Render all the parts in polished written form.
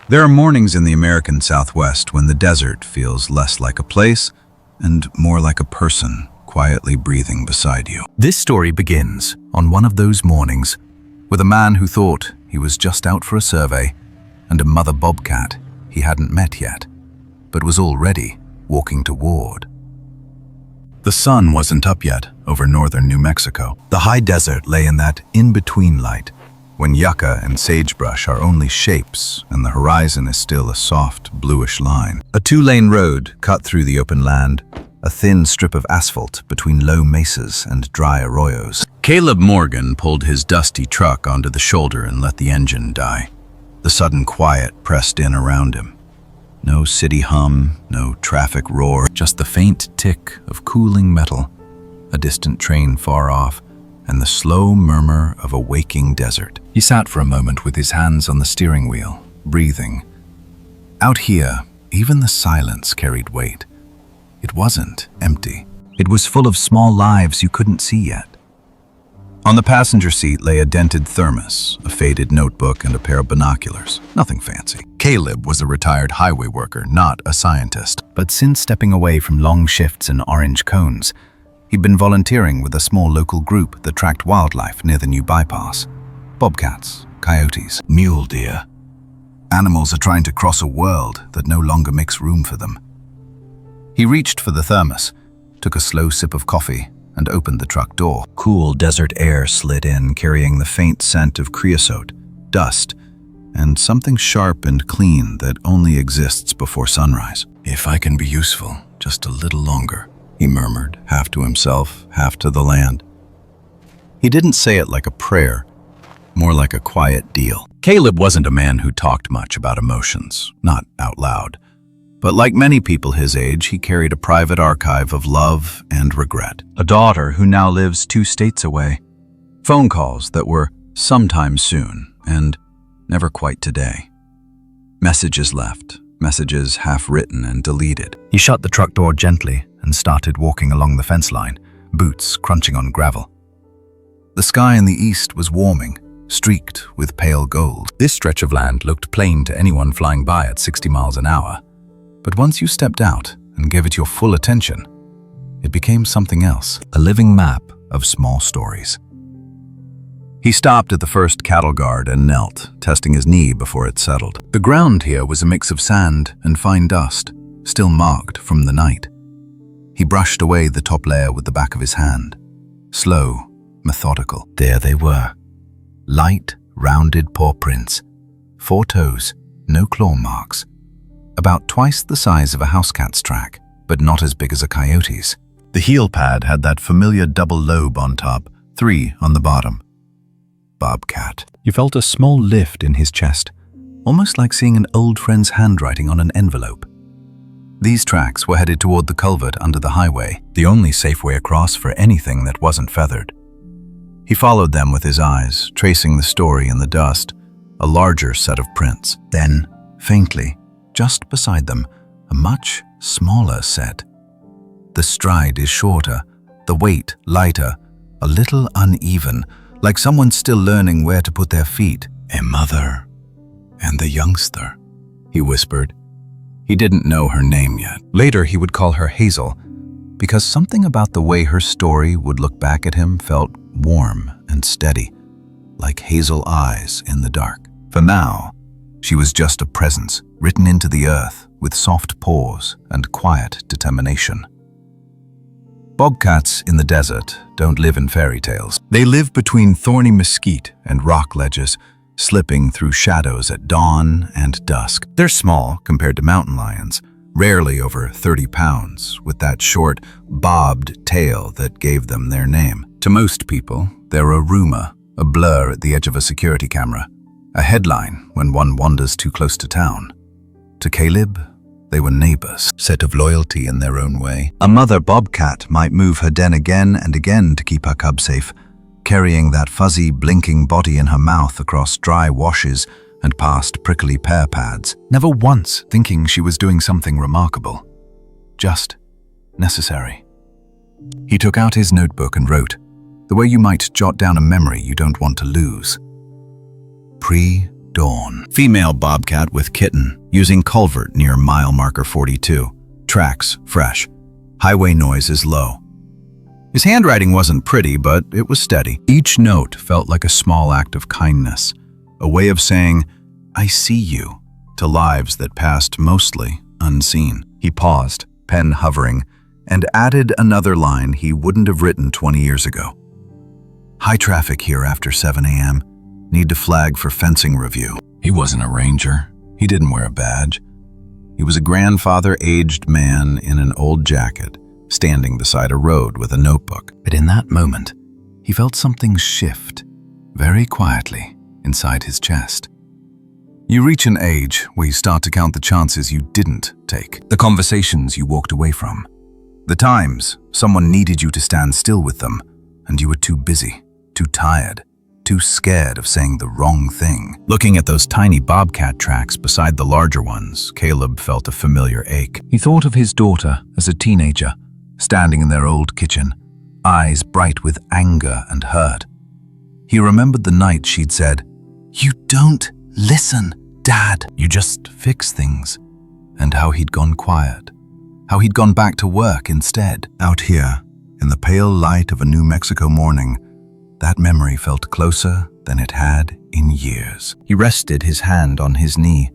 There are mornings in the American Southwest when the desert feels less like a place and more like a person quietly breathing beside you. This story begins on one of those mornings with a man who thought he was just out for a survey and a mother bobcat he hadn't met yet, but was already walking toward. The sun wasn't up yet over northern New Mexico. The high desert lay in that in-between light, when yucca and sagebrush are only shapes and the horizon is still a soft, bluish line. A two-lane road cut through the open land, a thin strip of asphalt between low mesas and dry arroyos. Caleb Morgan pulled his dusty truck onto the shoulder and let the engine die. The sudden quiet pressed in around him. No city hum, no traffic roar, just the faint tick of cooling metal, a distant train far off, and the slow murmur of a waking desert. He sat for a moment with his hands on the steering wheel, breathing. Out here, even the silence carried weight. It wasn't empty. It was full of small lives you couldn't see yet. On the passenger seat lay a dented thermos, a faded notebook, and a pair of binoculars. Nothing fancy. Caleb was a retired highway worker, not a scientist. But since stepping away from long shifts in orange cones, he'd been volunteering with a small local group that tracked wildlife near the new bypass. Bobcats, coyotes, mule deer. Animals are trying to cross a world that no longer makes room for them. He reached for the thermos, took a slow sip of coffee, and opened the truck door. Cool desert air slid in, carrying the faint scent of creosote, dust, and something sharp and clean that only exists before sunrise. "If I can be useful, just a little longer," he murmured, half to himself, half to the land. He didn't say it like a prayer, more like a quiet deal. Caleb wasn't a man who talked much about emotions, not out loud. But like many people his age, he carried a private archive of love and regret. A daughter who now lives 2 states away. Phone calls that were sometime soon and never quite today. Messages left, messages half written and deleted. He shut the truck door gently and started walking along the fence line, boots crunching on gravel. The sky in the east was warming, streaked with pale gold. This stretch of land looked plain to anyone flying by at 60 miles an hour. But once you stepped out and gave it your full attention, it became something else, a living map of small stories. He stopped at the first cattle guard and knelt, testing his knee before it settled. The ground here was a mix of sand and fine dust, still marked from the night. He brushed away the top layer with the back of his hand. Slow, methodical. There they were. Light, rounded paw prints. 4 toes, no claw marks. About twice the size of a housecat's track, but not as big as a coyote's. The heel pad had that familiar double lobe on top, 3 on the bottom. Bobcat. You felt a small lift in his chest, almost like seeing an old friend's handwriting on an envelope. These tracks were headed toward the culvert under the highway, the only safe way across for anything that wasn't feathered. He followed them with his eyes, tracing the story in the dust, a larger set of prints. Then, faintly, just beside them, a much smaller set. The stride is shorter, the weight lighter, a little uneven, like someone still learning where to put their feet. "A mother and the youngster," he whispered. He didn't know her name yet. Later he would call her Hazel, because something about the way her story would look back at him felt warm and steady, like hazel eyes in the dark. For now, she was just a presence, written into the earth with soft paws and quiet determination. Bobcats in the desert don't live in fairy tales. They live between thorny mesquite and rock ledges, slipping through shadows at dawn and dusk. They're small compared to mountain lions, rarely over 30 pounds, with that short, bobbed tail that gave them their name. To most people, they're a rumor, a blur at the edge of a security camera, a headline when one wanders too close to town. To Caleb, they were neighbors, set of loyalty in their own way. A mother bobcat might move her den again and again to keep her cub safe, carrying that fuzzy, blinking body in her mouth across dry washes and past prickly pear pads, never once thinking she was doing something remarkable. Just necessary. He took out his notebook and wrote, the way you might jot down a memory you don't want to lose. dawn. Female bobcat with kitten, using culvert near mile marker 42. Tracks fresh. Highway noise is low. His handwriting wasn't pretty, but it was steady. Each note felt like a small act of kindness, a way of saying, "I see you," to lives that passed mostly unseen. He paused, pen hovering, and added another line he wouldn't have written 20 years ago. "High traffic here after 7 a.m. Need to flag for fencing review." He wasn't a ranger. He didn't wear a badge. He was a grandfather-aged man in an old jacket, standing beside a road with a notebook. But in that moment, he felt something shift, very quietly, inside his chest. You reach an age where you start to count the chances you didn't take, the conversations you walked away from, the times someone needed you to stand still with them, and you were too busy, too tired, too scared of saying the wrong thing. Looking at those tiny bobcat tracks beside the larger ones, Caleb felt a familiar ache. He thought of his daughter as a teenager, standing in their old kitchen, eyes bright with anger and hurt. He remembered the night she'd said, "You don't listen, Dad. You just fix things." And how he'd gone quiet, how he'd gone back to work instead. Out here, in the pale light of a New Mexico morning, that memory felt closer than it had in years. He rested his hand on his knee,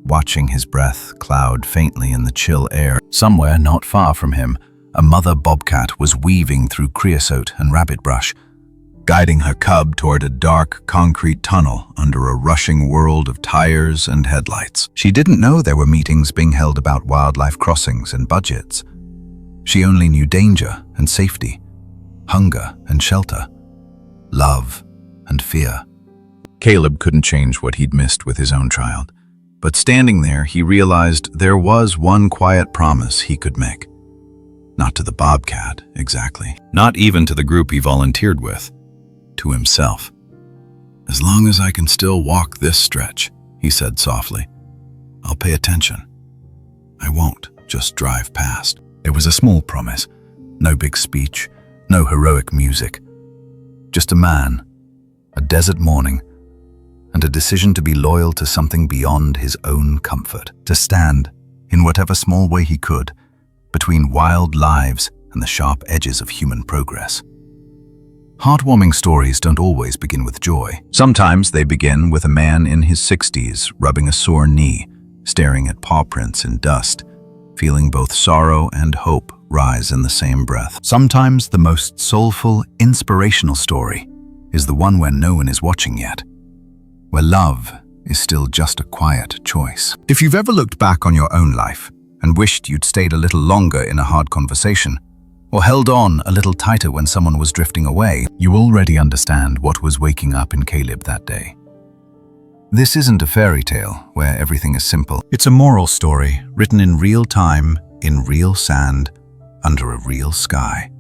watching his breath cloud faintly in the chill air. Somewhere not far from him, a mother bobcat was weaving through creosote and rabbit brush, guiding her cub toward a dark concrete tunnel under a rushing world of tires and headlights. She didn't know there were meetings being held about wildlife crossings and budgets. She only knew danger and safety, hunger and shelter, love and fear. Caleb couldn't change what he'd missed with his own child, but standing there, he realized there was one quiet promise he could make. Not to the bobcat, exactly. Not even to the group he volunteered with. To himself. "As long as I can still walk this stretch," he said softly, "I'll pay attention. I won't just drive past." It was a small promise. No big speech, no heroic music. Just a man, a desert morning, and a decision to be loyal to something beyond his own comfort. To stand, in whatever small way he could, between wild lives and the sharp edges of human progress. Heartwarming stories don't always begin with joy. Sometimes they begin with a man in his 60s rubbing a sore knee, staring at paw prints in dust, feeling both sorrow and hope rise in the same breath. Sometimes the most soulful, inspirational story is the one where no one is watching yet, where love is still just a quiet choice. If you've ever looked back on your own life and wished you'd stayed a little longer in a hard conversation, or held on a little tighter when someone was drifting away, you already understand what was waking up in Caleb that day. This isn't a fairy tale where everything is simple. It's a moral story written in real time, in real sand, under a real sky.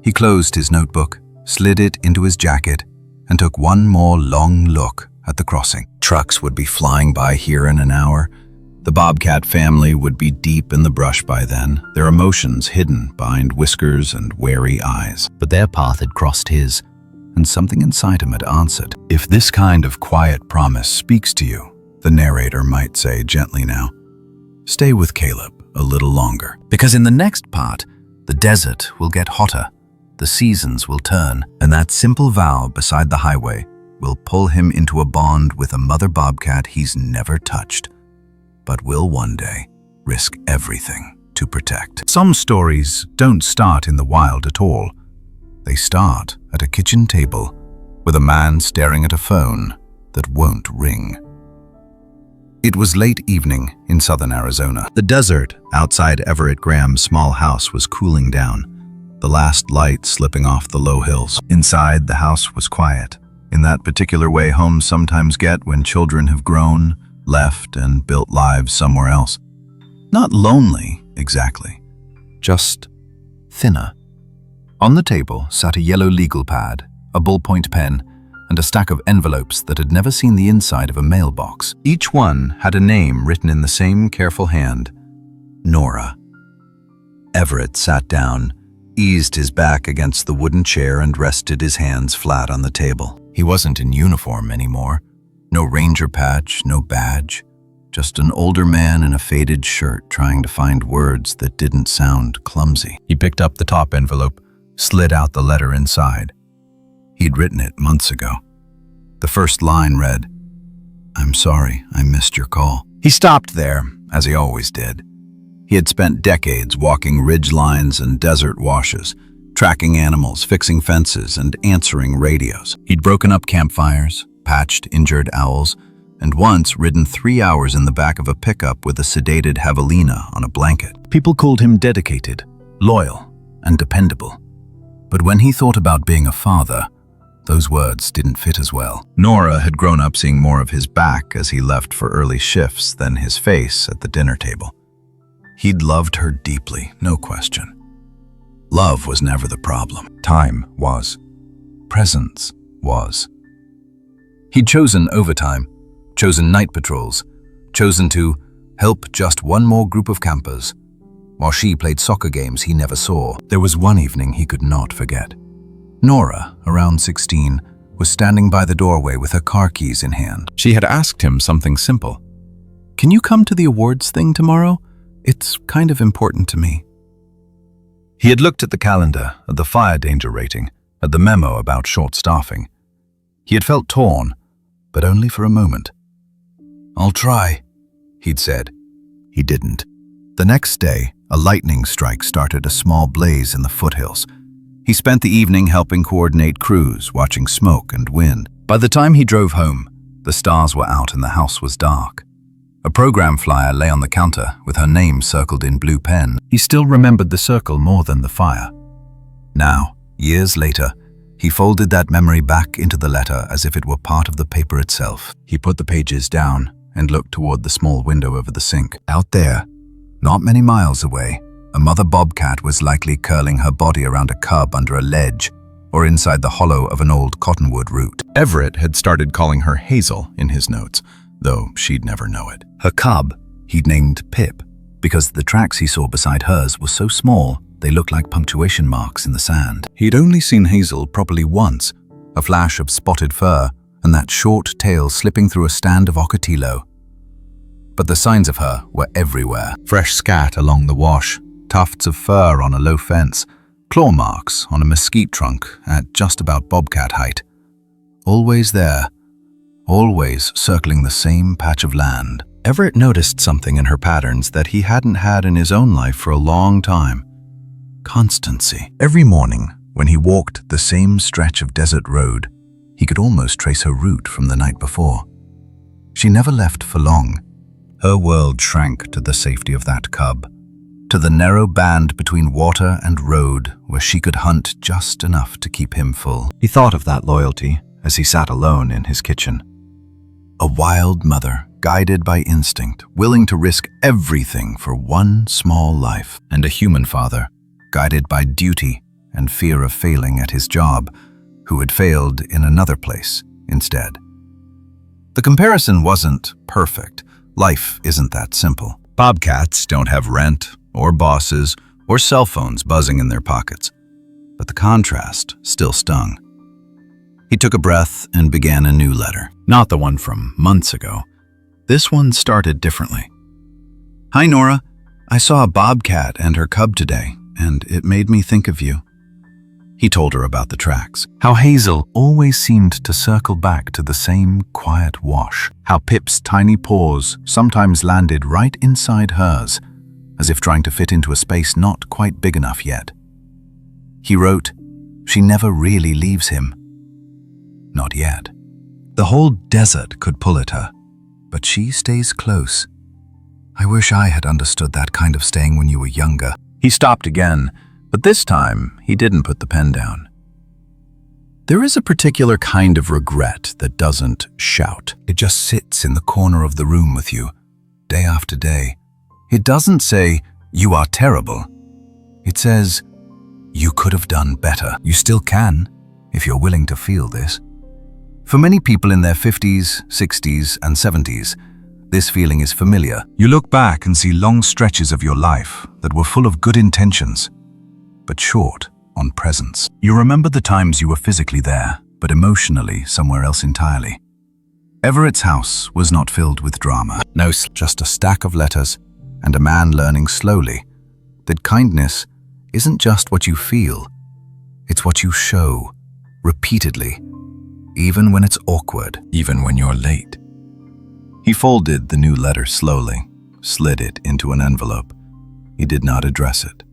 He closed his notebook, slid it into his jacket, and took one more long look at the crossing. Trucks would be flying by here in an hour. The bobcat family would be deep in the brush by then, their emotions hidden behind whiskers and wary eyes. But their path had crossed his, and something inside him had answered. If this kind of quiet promise speaks to you, the narrator might say gently now, stay with Caleb a little longer. Because in the next part, the desert will get hotter, the seasons will turn, and that simple vow beside the highway will pull him into a bond with a mother bobcat he's never touched, but will one day risk everything to protect. Some stories don't start in the wild at all. They start at a kitchen table with a man staring at a phone that won't ring. It was late evening in southern Arizona. The desert outside Everett Graham's small house was cooling down, the last light slipping off the low hills. Inside, the house was quiet, in that particular way homes sometimes get when children have grown, left, and built lives somewhere else. Not lonely, exactly, just thinner. On the table sat a yellow legal pad, a ballpoint pen, and a stack of envelopes that had never seen the inside of a mailbox. Each one had a name written in the same careful hand, Nora. Everett sat down, eased his back against the wooden chair, and rested his hands flat on the table. He wasn't in uniform anymore. No ranger patch, no badge. Just an older man in a faded shirt trying to find words that didn't sound clumsy. He picked up the top envelope, slid out the letter inside. He'd written it months ago. The first line read, "I'm sorry, I missed your call." He stopped there, as he always did. He had spent decades walking ridge lines and desert washes, tracking animals, fixing fences, and answering radios. He'd broken up campfires, patched injured owls, and once ridden 3 hours in the back of a pickup with a sedated javelina on a blanket. People called him dedicated, loyal, and dependable. But when he thought about being a father, those words didn't fit as well. Nora had grown up seeing more of his back as he left for early shifts than his face at the dinner table. He'd loved her deeply, no question. Love was never the problem. Time was. Presence was. He'd chosen overtime, chosen night patrols, chosen to help just one more group of campers, while she played soccer games he never saw. There was one evening he could not forget. Nora, around 16, was standing by the doorway with her car keys in hand. She had asked him something simple. "Can you come to the awards thing tomorrow? It's kind of important to me." He had looked at the calendar, at the fire danger rating, at the memo about short staffing. He had felt torn, but only for a moment. "I'll try," he'd said. He didn't. The next day, a lightning strike started a small blaze in the foothills. He spent the evening helping coordinate crews, watching smoke and wind. By the time he drove home, the stars were out and the house was dark. A program flyer lay on the counter with her name circled in blue pen. He still remembered the circle more than the fire. Now, years later, he folded that memory back into the letter as if it were part of the paper itself. He put the pages down and looked toward the small window over the sink. Out there, not many miles away, a mother bobcat was likely curling her body around a cub under a ledge or inside the hollow of an old cottonwood root. Everett had started calling her Hazel in his notes, though she'd never know it. Her cub, he'd named Pip, because the tracks he saw beside hers were so small they looked like punctuation marks in the sand. He'd only seen Hazel properly once, a flash of spotted fur and that short tail slipping through a stand of ocotillo. But the signs of her were everywhere. Fresh scat along the wash, tufts of fur on a low fence, claw marks on a mesquite trunk at just about bobcat height. Always there, always circling the same patch of land. Everett noticed something in her patterns that he hadn't had in his own life for a long time. Constancy. Every morning, when he walked the same stretch of desert road, he could almost trace her route from the night before. She never left for long. Her world shrank to the safety of that cub, to the narrow band between water and road where she could hunt just enough to keep him full. He thought of that loyalty as he sat alone in his kitchen. A wild mother, guided by instinct, willing to risk everything for one small life, and a human father, guided by duty and fear of failing at his job, who had failed in another place instead. The comparison wasn't perfect. Life isn't that simple. Bobcats don't have rent, or bosses, or cell phones buzzing in their pockets. But the contrast still stung. He took a breath and began a new letter. Not the one from months ago. This one started differently. "Hi, Nora. I saw a bobcat and her cub today, and it made me think of you." He told her about the tracks, how Hazel always seemed to circle back to the same quiet wash, how Pip's tiny paws sometimes landed right inside hers, as if trying to fit into a space not quite big enough yet. He wrote, "She never really leaves him. Not yet. The whole desert could pull at her, but she stays close. I wish I had understood that kind of staying when you were younger." He stopped again, but this time he didn't put the pen down. There is a particular kind of regret that doesn't shout. It just sits in the corner of the room with you, day after day. It doesn't say, "You are terrible." It says, "You could have done better." You still can, if you're willing to feel this. For many people in their 50s, 60s, and 70s, this feeling is familiar. You look back and see long stretches of your life that were full of good intentions, but short on presence. You remember the times you were physically there, but emotionally somewhere else entirely. Everett's house was not filled with drama. No, just a stack of letters and a man learning slowly that kindness isn't just what you feel, it's what you show, repeatedly, even when it's awkward, even when you're late. He folded the new letter slowly, slid it into an envelope. He did not address it.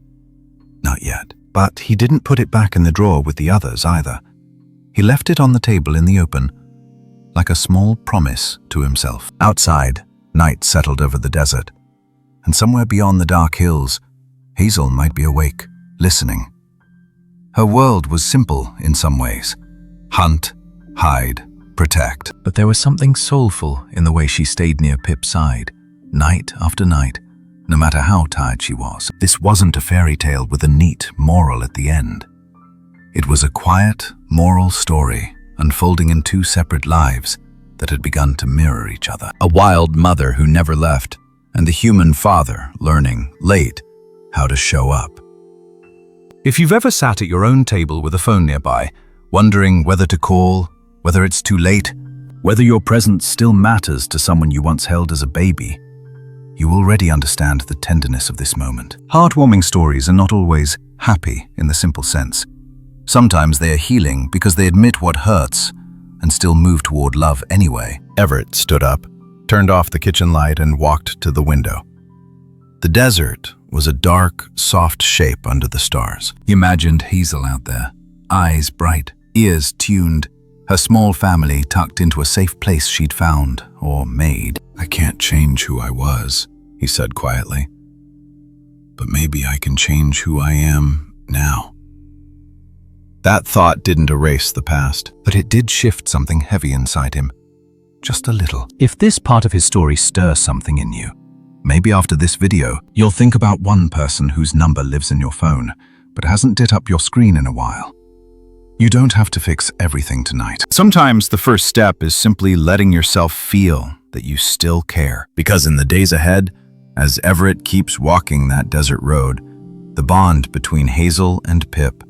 Not yet. But he didn't put it back in the drawer with the others either. He left it on the table in the open, like a small promise to himself. Outside, night settled over the desert, and somewhere beyond the dark hills, Hazel might be awake, listening. Her world was simple in some ways. Hunt, hide, protect. But there was something soulful in the way she stayed near Pip's side, night after night, no matter how tired she was. This wasn't a fairy tale with a neat moral at the end. It was a quiet, moral story unfolding in two separate lives that had begun to mirror each other. A wild mother who never left, and the human father learning, late, how to show up. If you've ever sat at your own table with a phone nearby, wondering whether to call, whether it's too late, whether your presence still matters to someone you once held as a baby, you already understand the tenderness of this moment. Heartwarming stories are not always happy in the simple sense. Sometimes they are healing because they admit what hurts and still move toward love anyway. Everett stood up, turned off the kitchen light, and walked to the window. The desert was a dark, soft shape under the stars. He imagined Hazel out there, eyes bright, ears tuned, her small family tucked into a safe place she'd found or made. I can't change who I was, he said quietly. But maybe I can change who I am now. That thought didn't erase the past, but it did shift something heavy inside him. Just a little. If this part of his story stirs something in you, maybe after this video, you'll think about one person whose number lives in your phone, but hasn't lit up your screen in a while. You don't have to fix everything tonight. Sometimes the first step is simply letting yourself feel that you still care. Because in the days ahead, as Everett keeps walking that desert road, the bond between Hazel and Pip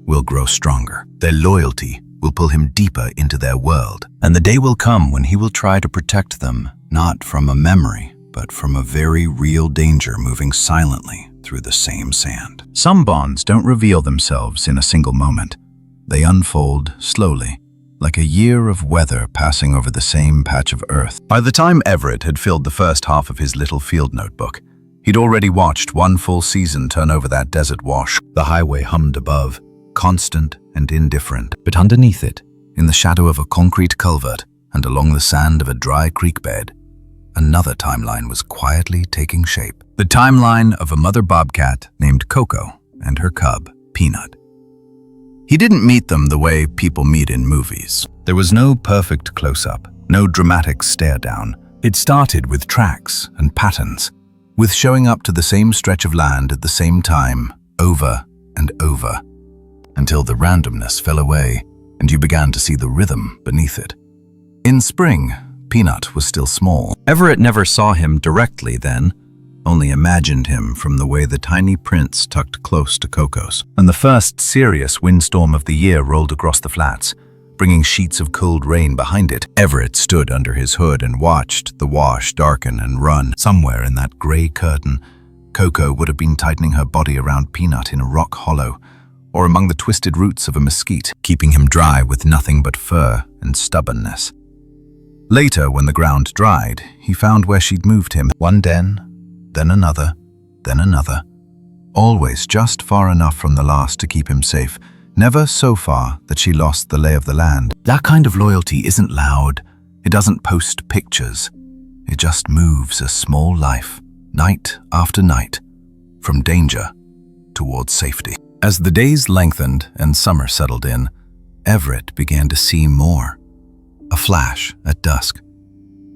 will grow stronger. Their loyalty will pull him deeper into their world. And the day will come when he will try to protect them, not from a memory, but from a very real danger moving silently through the same sand. Some bonds don't reveal themselves in a single moment. They unfold slowly, like a year of weather passing over the same patch of earth. By the time Everett had filled the first half of his little field notebook, he'd already watched one full season turn over that desert wash. The highway hummed above, constant and indifferent. But underneath it, in the shadow of a concrete culvert and along the sand of a dry creek bed, another timeline was quietly taking shape. The timeline of a mother bobcat named Coco and her cub, Peanut. He didn't meet them the way people meet in movies. There was no perfect close-up, no dramatic stare-down. It started with tracks and patterns, with showing up to the same stretch of land at the same time, over and over, until the randomness fell away and you began to see the rhythm beneath it. In spring, Peanut was still small. Everett never saw him directly then, only imagined him from the way the tiny prints tucked close to Coco's. And the first serious windstorm of the year rolled across the flats, bringing sheets of cold rain behind it. Everett stood under his hood and watched the wash darken and run. Somewhere in that gray curtain, Coco would have been tightening her body around Peanut in a rock hollow, or among the twisted roots of a mesquite, keeping him dry with nothing but fur and stubbornness. Later, when the ground dried, he found where she'd moved him. One den, then another, always just far enough from the last to keep him safe, never so far that she lost the lay of the land. That kind of loyalty isn't loud, it doesn't post pictures, it just moves a small life, night after night, from danger towards safety. As the days lengthened and summer settled in, Everett began to see more. A flash at dusk,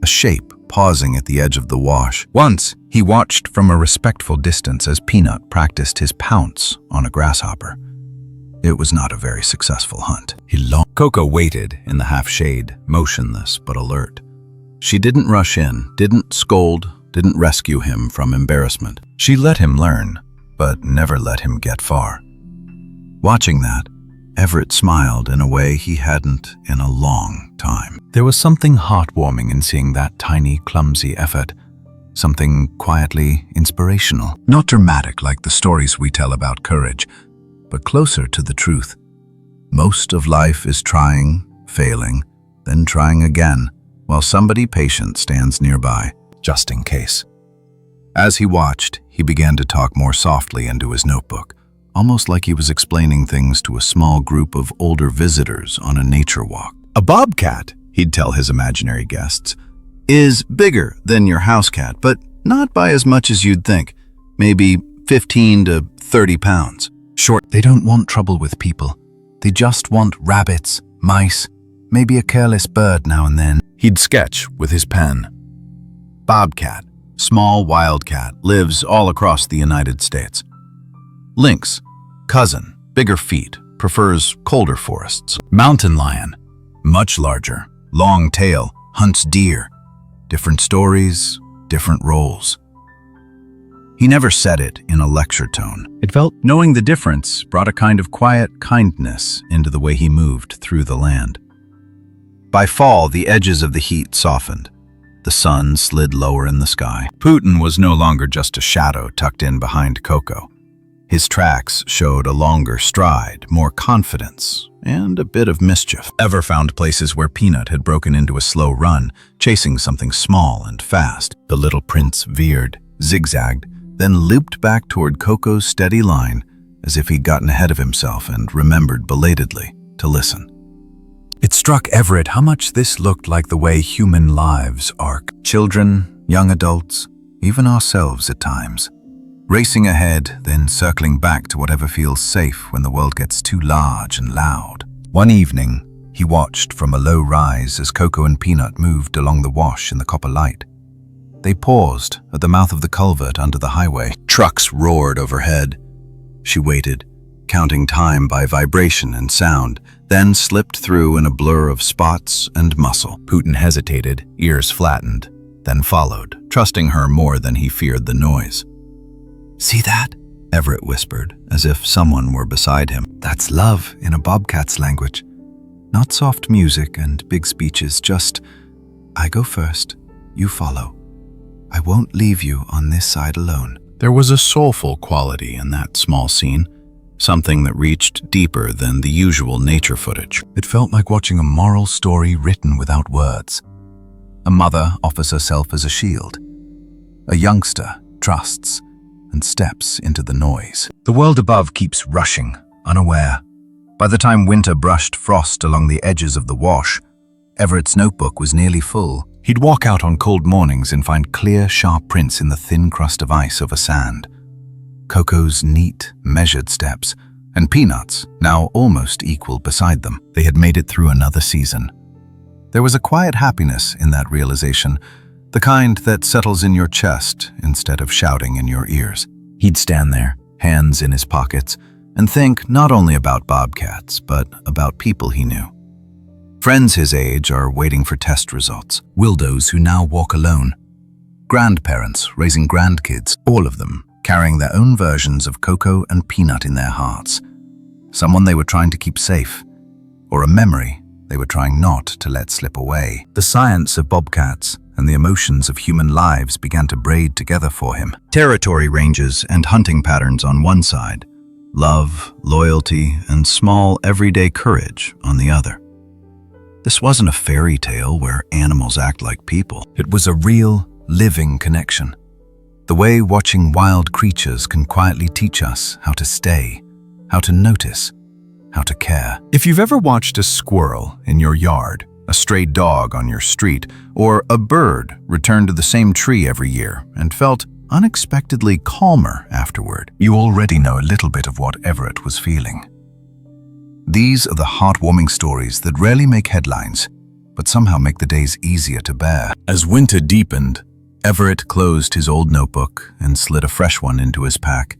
a shape pausing at the edge of the wash. Once, he watched from a respectful distance as Peanut practiced his pounce on a grasshopper. It was not a very successful hunt. Coco waited in the half-shade, motionless but alert. She didn't rush in, didn't scold, didn't rescue him from embarrassment. She let him learn, but never let him get far. Watching that, Everett smiled in a way he hadn't in a long time. There was something heartwarming in seeing that tiny, clumsy effort, something quietly inspirational. Not dramatic like the stories we tell about courage, but closer to the truth. Most of life is trying, failing, then trying again, while somebody patient stands nearby, Just in case. As he watched, he began to talk more softly into his notebook, almost like he was explaining things to a small group of older visitors on a nature walk. A bobcat, he'd tell his imaginary guests, is bigger than your house cat, but not by as much as you'd think, maybe 15 to 30 pounds. Short, they don't want trouble with people. They just want rabbits, mice, maybe a careless bird now and then. He'd sketch with his pen. Bobcat, small wildcat, lives all across the United States. Lynx, cousin, bigger feet, prefers colder forests. Mountain lion, much larger, long tail, hunts deer. Different stories, different roles. He never said it in a lecture tone. It felt Knowing the difference brought a kind of quiet kindness into the way he moved through the land. By fall, the edges of the heat softened. The sun slid lower in the sky. Putin was no longer just a shadow tucked in behind Coco. His tracks showed a longer stride, more confidence, and a bit of mischief. Ever found places where Peanut had broken into a slow run, chasing something small and fast. The little prince veered, zigzagged, then looped back toward Coco's steady line, as if he'd gotten ahead of himself and remembered belatedly to listen. It struck Everett how much this looked like the way human lives arc. Children, young adults, even ourselves at times. Racing ahead, then circling back to whatever feels safe when the world gets too large and loud. One evening, he watched from a low rise as Coco and Peanut moved along the wash in the copper light. They paused at the mouth of the culvert under the highway. Trucks roared overhead. She waited, counting time by vibration and sound, then slipped through in a blur of spots and muscle. Putin hesitated, ears flattened, then followed, trusting her more than he feared the noise. "See that?" Everett whispered, as if someone were beside him. "That's love in a bobcat's language. Not soft music and big speeches, just, I go first, you follow. I won't leave you on this side alone." There was a soulful quality in that small scene, something that reached deeper than the usual nature footage. It felt like watching a moral story written without words. A mother offers herself as a shield. A youngster trusts and steps into the noise. The world above keeps rushing, unaware. By the time winter brushed frost along the edges of the wash, Everett's notebook was nearly full. He'd walk out on cold mornings and find clear, sharp prints in the thin crust of ice over sand. Coco's neat, measured steps, and Peanut's, now almost equal beside them. They had made it through another season. There was a quiet happiness in that realization, the kind that settles in your chest instead of shouting in your ears. He'd stand there, hands in his pockets, and think not only about bobcats, but about people he knew. Friends his age are waiting for test results, wildos who now walk alone, grandparents raising grandkids, all of them carrying their own versions of Coco and Peanut in their hearts. Someone they were trying to keep safe, or a memory they were trying not to let slip away. The science of bobcats and the emotions of human lives began to braid together for him. Territory ranges and hunting patterns on one side, love, loyalty, and small everyday courage on the other. This wasn't a fairy tale where animals act like people. It was a real, living connection. The way watching wild creatures can quietly teach us how to stay, how to notice, how to care. If you've ever watched a squirrel in your yard, a stray dog on your street, or a bird return to the same tree every year and felt unexpectedly calmer afterward, you already know a little bit of what Everett was feeling. These are the heartwarming stories that rarely make headlines, but somehow make the days easier to bear. As winter deepened, Everett closed his old notebook and slid a fresh one into his pack.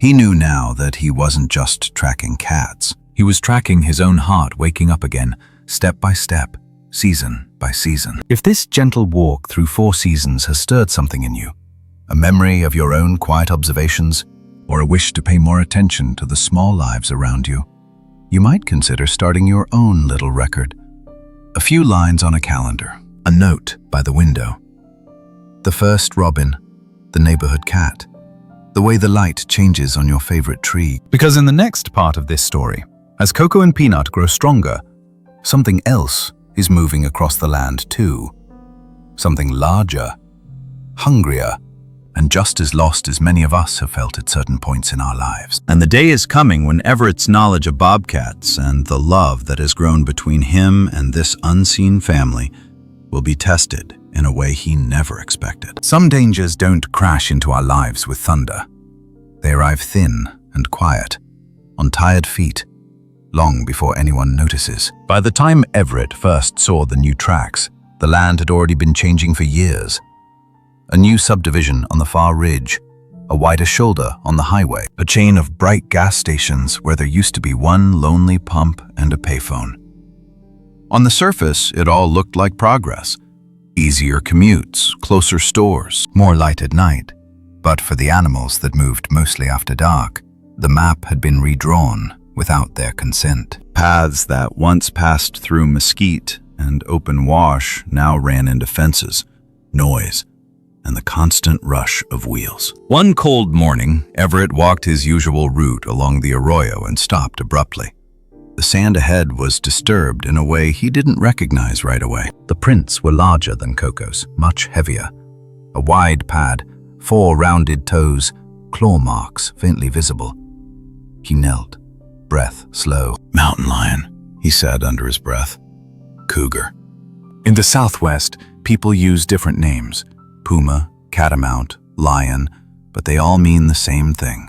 He knew now that he wasn't just tracking cats. He was tracking his own heart waking up again, step by step, season by season. If this gentle walk through 4 seasons has stirred something in you, a memory of your own quiet observations, or a wish to pay more attention to the small lives around you, you might consider starting your own little record. A few lines on a calendar, a note by the window. The first robin, the neighborhood cat, the way the light changes on your favorite tree. Because in the next part of this story, as Coco and Peanut grow stronger, something else is moving across the land too. Something larger, hungrier, and just as lost as many of us have felt at certain points in our lives. And the day is coming when Everett's knowledge of bobcats and the love that has grown between him and this unseen family will be tested in a way he never expected. Some dangers don't crash into our lives with thunder. They arrive thin and quiet, on tired feet, long before anyone notices. By the time Everett first saw the new tracks, the land had already been changing for years. A new subdivision on the far ridge, a wider shoulder on the highway, a chain of bright gas stations where there used to be one lonely pump and a payphone. On the surface, it all looked like progress. Easier commutes, closer stores, more light at night. But for the animals that moved mostly after dark, the map had been redrawn without their consent. Paths that once passed through mesquite and open wash now ran into fences, noise, and the constant rush of wheels. One cold morning, Everett walked his usual route along the arroyo and stopped abruptly. The sand ahead was disturbed in a way he didn't recognize right away. The prints were larger than Coco's, much heavier. A wide pad, 4 rounded toes, claw marks faintly visible. He knelt, breath slow. "Mountain lion," he said under his breath. "Cougar." In the Southwest, people use different names: puma, catamount, lion, but they all mean the same thing.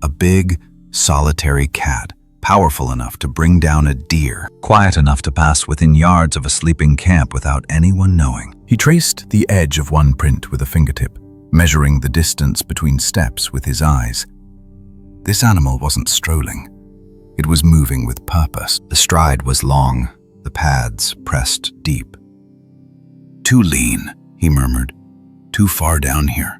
A big, solitary cat, powerful enough to bring down a deer, quiet enough to pass within yards of a sleeping camp without anyone knowing. He traced the edge of one print with a fingertip, measuring the distance between steps with his eyes. This animal wasn't strolling. It was moving with purpose. The stride was long, the pads pressed deep. "Too lean," he murmured. "Too far down here."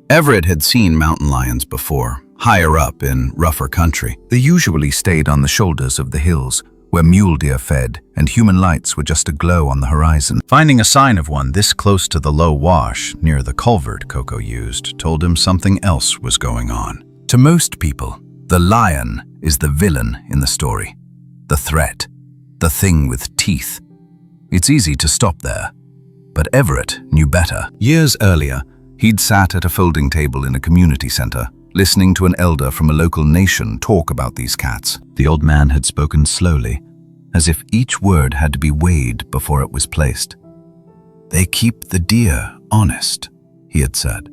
Everett had seen mountain lions before, higher up in rougher country. They usually stayed on the shoulders of the hills, where mule deer fed and human lights were just aglow on the horizon. Finding a sign of one this close to the low wash near the culvert Coco used told him something else was going on. To most people, the lion is the villain in the story, the threat, the thing with teeth. It's easy to stop there, but Everett knew better. Years earlier, he'd sat at a folding table in a community center, listening to an elder from a local nation talk about these cats. The old man had spoken slowly, as if each word had to be weighed before it was placed. "They keep the deer honest," he had said.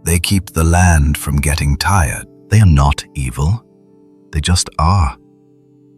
"They keep the land from getting tired. They are not evil. They just are.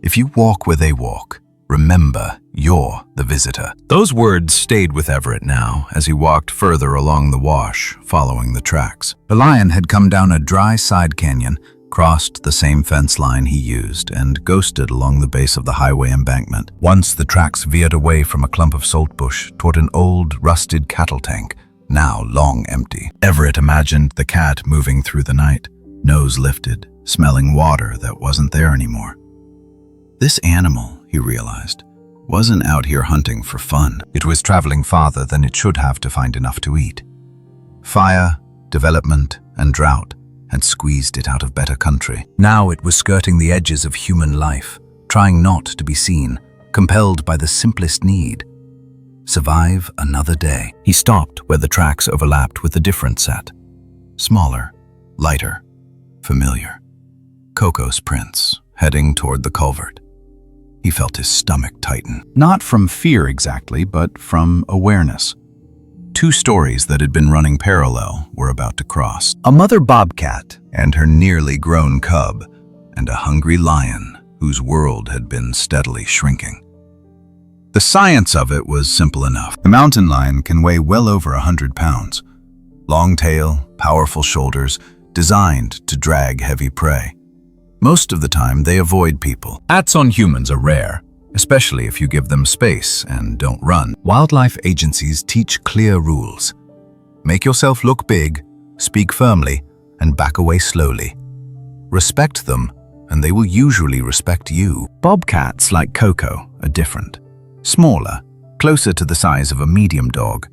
If you walk where they walk, remember you're the visitor." Those words stayed with Everett now as he walked further along the wash, following the tracks. The lion had come down a dry side canyon, crossed the same fence line he used, and ghosted along the base of the highway embankment. Once the tracks veered away from a clump of saltbush toward an old, rusted cattle tank, now long empty. Everett imagined the cat moving through the night, nose lifted, smelling water that wasn't there anymore. This animal, he realized, wasn't out here hunting for fun. It was traveling farther than it should have to find enough to eat. Fire, development, and drought had squeezed it out of better country. Now it was skirting the edges of human life, trying not to be seen, compelled by the simplest need: survive another day. He stopped where the tracks overlapped with a different set. Smaller, lighter, familiar. Coco's prints, heading toward the culvert. He felt his stomach tighten. Not from fear exactly, but from awareness. Two stories that had been running parallel were about to cross. A mother bobcat and her nearly grown cub, and a hungry lion whose world had been steadily shrinking. The science of it was simple enough. The mountain lion can weigh well over 100 pounds. Long tail, powerful shoulders, designed to drag heavy prey. Most of the time, they avoid people. Attacks on humans are rare, especially if you give them space and don't run. Wildlife agencies teach clear rules. Make yourself look big, speak firmly, and back away slowly. Respect them, and they will usually respect you. Bobcats, like Coco, are different. Smaller, closer to the size of a medium dog.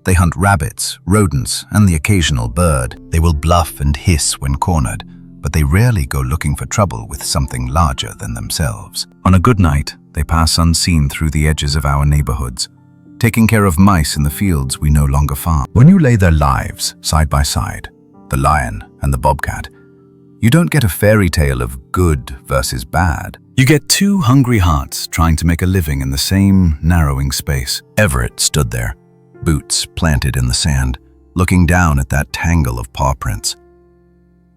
They hunt rabbits, rodents, and the occasional bird. They will bluff and hiss when cornered, but they rarely go looking for trouble with something larger than themselves. On a good night, they pass unseen through the edges of our neighborhoods, taking care of mice in the fields we no longer farm. When you lay their lives side by side, the lion and the bobcat, you don't get a fairy tale of good versus bad. You get two hungry hearts trying to make a living in the same narrowing space. Everett stood there, boots planted in the sand, looking down at that tangle of paw prints.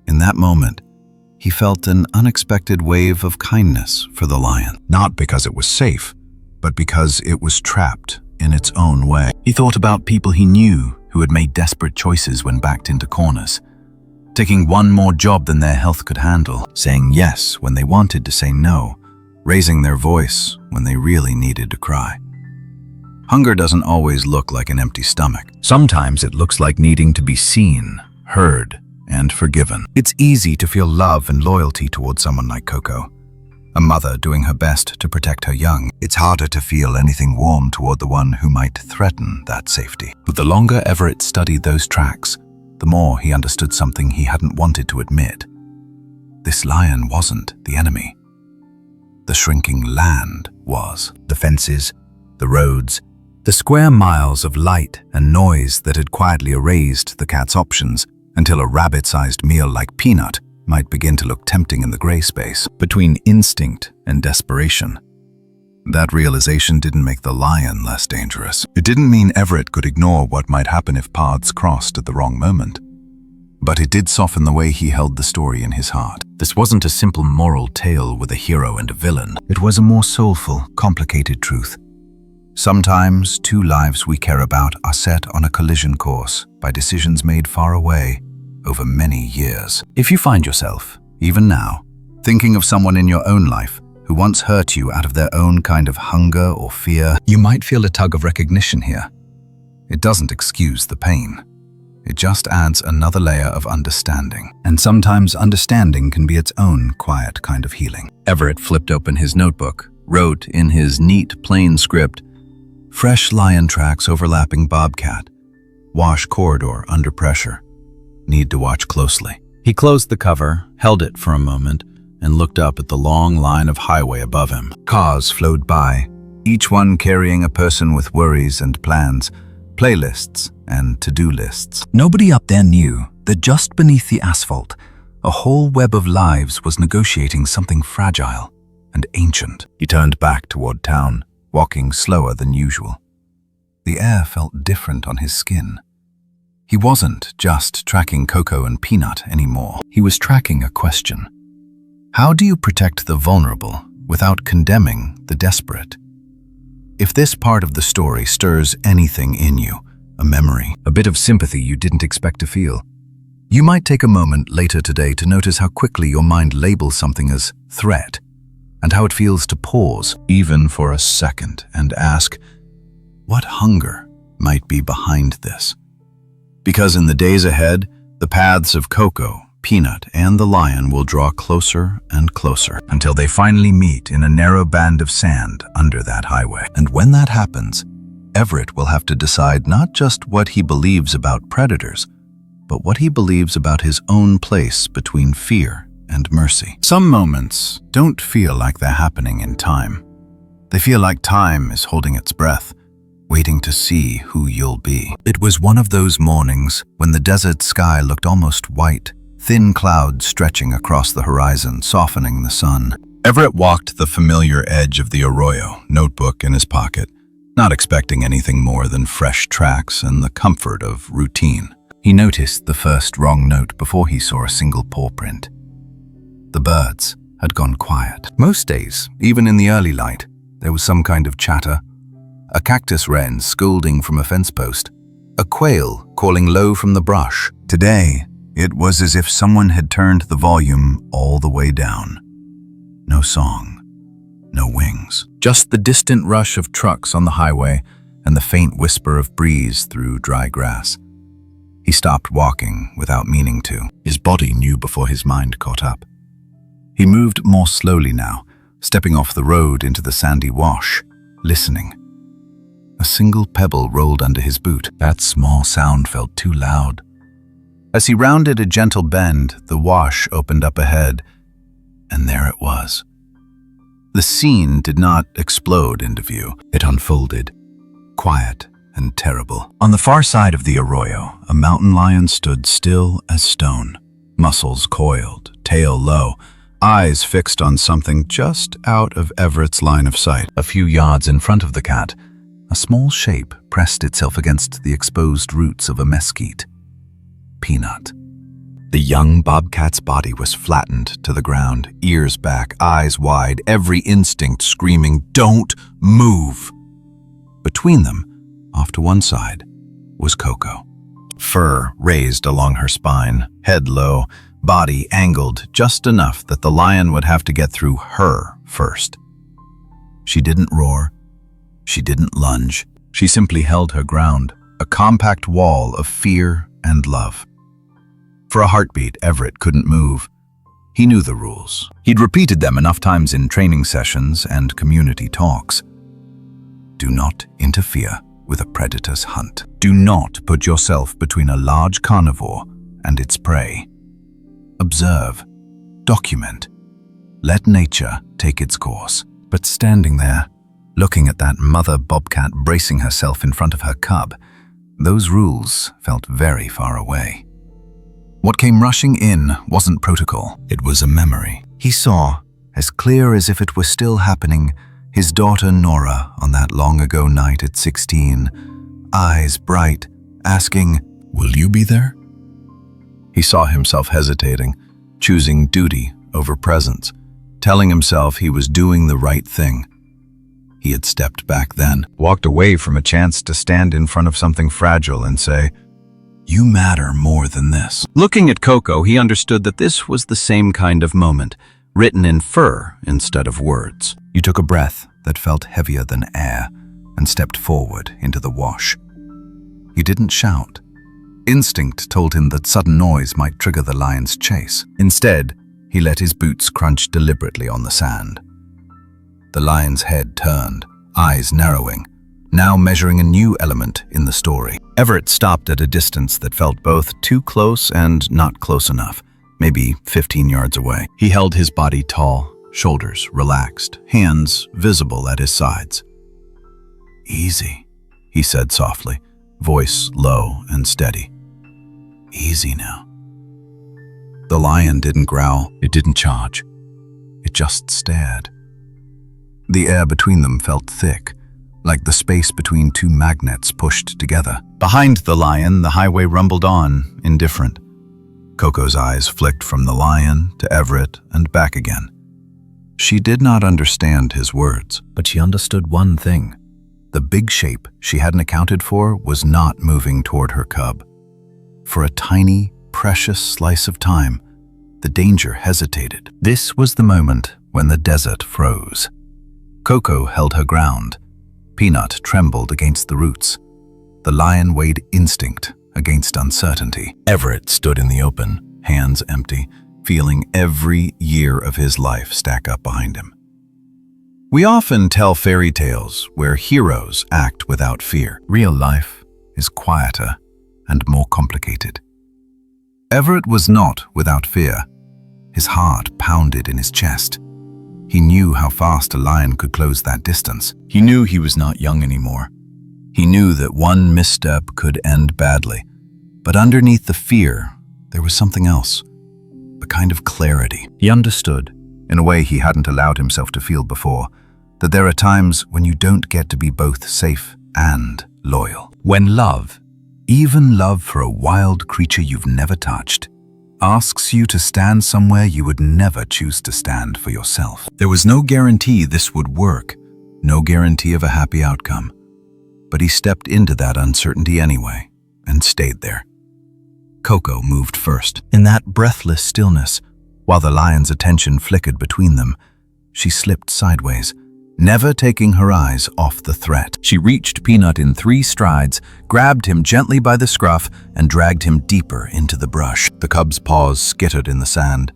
In that moment, he felt an unexpected wave of kindness for the lion. Not because it was safe, but because it was trapped in its own way. He thought about people he knew who had made desperate choices when backed into corners, taking one more job than their health could handle, saying yes when they wanted to say no, raising their voice when they really needed to cry. Hunger doesn't always look like an empty stomach. Sometimes it looks like needing to be seen, heard, and forgiven. It's easy to feel love and loyalty towards someone like Coco, a mother doing her best to protect her young. It's harder to feel anything warm toward the one who might threaten that safety. But the longer Everett studied those tracks, the more he understood something he hadn't wanted to admit. This lion wasn't the enemy. The shrinking land was. The fences, the roads, the square miles of light and noise that had quietly erased the cat's options until a rabbit-sized meal like peanut might begin to look tempting in the gray space between instinct and desperation. That realization didn't make the lion less dangerous. It didn't mean Everett could ignore what might happen if paths crossed at the wrong moment. But it did soften the way he held the story in his heart. This wasn't a simple moral tale with a hero and a villain. It was a more soulful, complicated truth. Sometimes two lives we care about are set on a collision course by decisions made far away over many years. If you find yourself, even now, thinking of someone in your own life who once hurt you out of their own kind of hunger or fear, you might feel a tug of recognition here. It doesn't excuse the pain. It just adds another layer of understanding. And sometimes understanding can be its own quiet kind of healing. Everett flipped open his notebook, wrote in his neat, plain script, "Fresh lion tracks overlapping bobcat. Wash corridor under pressure. Need to watch closely." He closed the cover, held it for a moment, and looked up at the long line of highway above him. Cars flowed by, each one carrying a person with worries and plans, playlists and to-do lists. Nobody up there knew that just beneath the asphalt, a whole web of lives was negotiating something fragile and ancient. He turned back toward town, walking slower than usual. The air felt different on his skin. He wasn't just tracking Coco and Peanut anymore. He was tracking a question. How do you protect the vulnerable without condemning the desperate? If this part of the story stirs anything in you, a memory, a bit of sympathy you didn't expect to feel, you might take a moment later today to notice how quickly your mind labels something as threat, and how it feels to pause, even for a second, and ask, what hunger might be behind this? Because in the days ahead, the paths of Coco, Peanut, and the lion will draw closer and closer until they finally meet in a narrow band of sand under that highway. And when that happens, Everett will have to decide not just what he believes about predators, but what he believes about his own place between fear and mercy. Some moments don't feel like they're happening in time. They feel like time is holding its breath, waiting to see who you'll be. It was one of those mornings when the desert sky looked almost white, thin clouds stretching across the horizon, softening the sun. Everett walked the familiar edge of the arroyo, notebook in his pocket, not expecting anything more than fresh tracks and the comfort of routine. He noticed the first wrong note before he saw a single paw print. The birds had gone quiet. Most days, even in the early light, there was some kind of chatter. A cactus wren scolding from a fence post, a quail calling low from the brush. Today, it was as if someone had turned the volume all the way down. No song, no wings, just the distant rush of trucks on the highway and the faint whisper of breeze through dry grass. He stopped walking without meaning to. His body knew before his mind caught up. He moved more slowly now, stepping off the road into the sandy wash, listening. A single pebble rolled under his boot. That small sound felt too loud. As he rounded a gentle bend, the wash opened up ahead, and there it was. The scene did not explode into view. It unfolded, quiet and terrible. On the far side of the arroyo, a mountain lion stood still as stone, muscles coiled, tail low, eyes fixed on something just out of Everett's line of sight. A few yards in front of the cat, a small shape pressed itself against the exposed roots of a mesquite. Peanut. The young bobcat's body was flattened to the ground, ears back, eyes wide, every instinct screaming, "Don't move!" Between them, off to one side, was Coco. Fur raised along her spine, head low, body angled just enough that the lion would have to get through her first. She didn't roar. She didn't lunge. She simply held her ground, a compact wall of fear and love. For a heartbeat, Everett couldn't move. He knew the rules. He'd repeated them enough times in training sessions and community talks. Do not interfere with a predator's hunt. Do not put yourself between a large carnivore and its prey. Observe. Document. Let nature take its course. But standing there, looking at that mother bobcat bracing herself in front of her cub, those rules felt very far away. What came rushing in wasn't protocol, it was a memory. He saw, as clear as if it were still happening, his daughter Nora on that long-ago night at 16, eyes bright, asking, "Will you be there?" He saw himself hesitating, choosing duty over presence, telling himself he was doing the right thing. He had stepped back then, walked away from a chance to stand in front of something fragile and say, "You matter more than this." Looking at Coco, he understood that this was the same kind of moment, written in fur instead of words. You took a breath that felt heavier than air and stepped forward into the wash. He didn't shout. Instinct told him that sudden noise might trigger the lion's chase. Instead, he let his boots crunch deliberately on the sand. The lion's head turned, eyes narrowing, now measuring a new element in the story. Everett stopped at a distance that felt both too close and not close enough, maybe 15 yards away. He held his body tall, shoulders relaxed, hands visible at his sides. "Easy," he said softly, voice low and steady. "Easy now." The lion didn't growl, it didn't charge. It just stared. The air between them felt thick, like the space between two magnets pushed together. Behind the lion, the highway rumbled on, indifferent. Coco's eyes flicked from the lion to Everett and back again. She did not understand his words, but she understood one thing. The big shape she hadn't accounted for was not moving toward her cub. For a tiny, precious slice of time, the danger hesitated. This was the moment when the desert froze. Coco held her ground. Peanut trembled against the roots. The lion weighed instinct against uncertainty. Everett stood in the open, hands empty, feeling every year of his life stack up behind him. We often tell fairy tales where heroes act without fear. Real life is quieter and more complicated. Everett was not without fear. His heart pounded in his chest. He knew how fast a lion could close that distance. He knew he was not young anymore. He knew that one misstep could end badly. But underneath the fear, there was something else, a kind of clarity. He understood, in a way he hadn't allowed himself to feel before, that there are times when you don't get to be both safe and loyal. When love, even love for a wild creature you've never touched, asks you to stand somewhere you would never choose to stand for yourself. There was no guarantee this would work, no guarantee of a happy outcome. But he stepped into that uncertainty anyway, and stayed there. Coco moved first. In that breathless stillness, while the lion's attention flickered between them, she slipped sideways, never taking her eyes off the threat. She reached Peanut in 3 strides, grabbed him gently by the scruff, and dragged him deeper into the brush. The cub's paws skittered in the sand.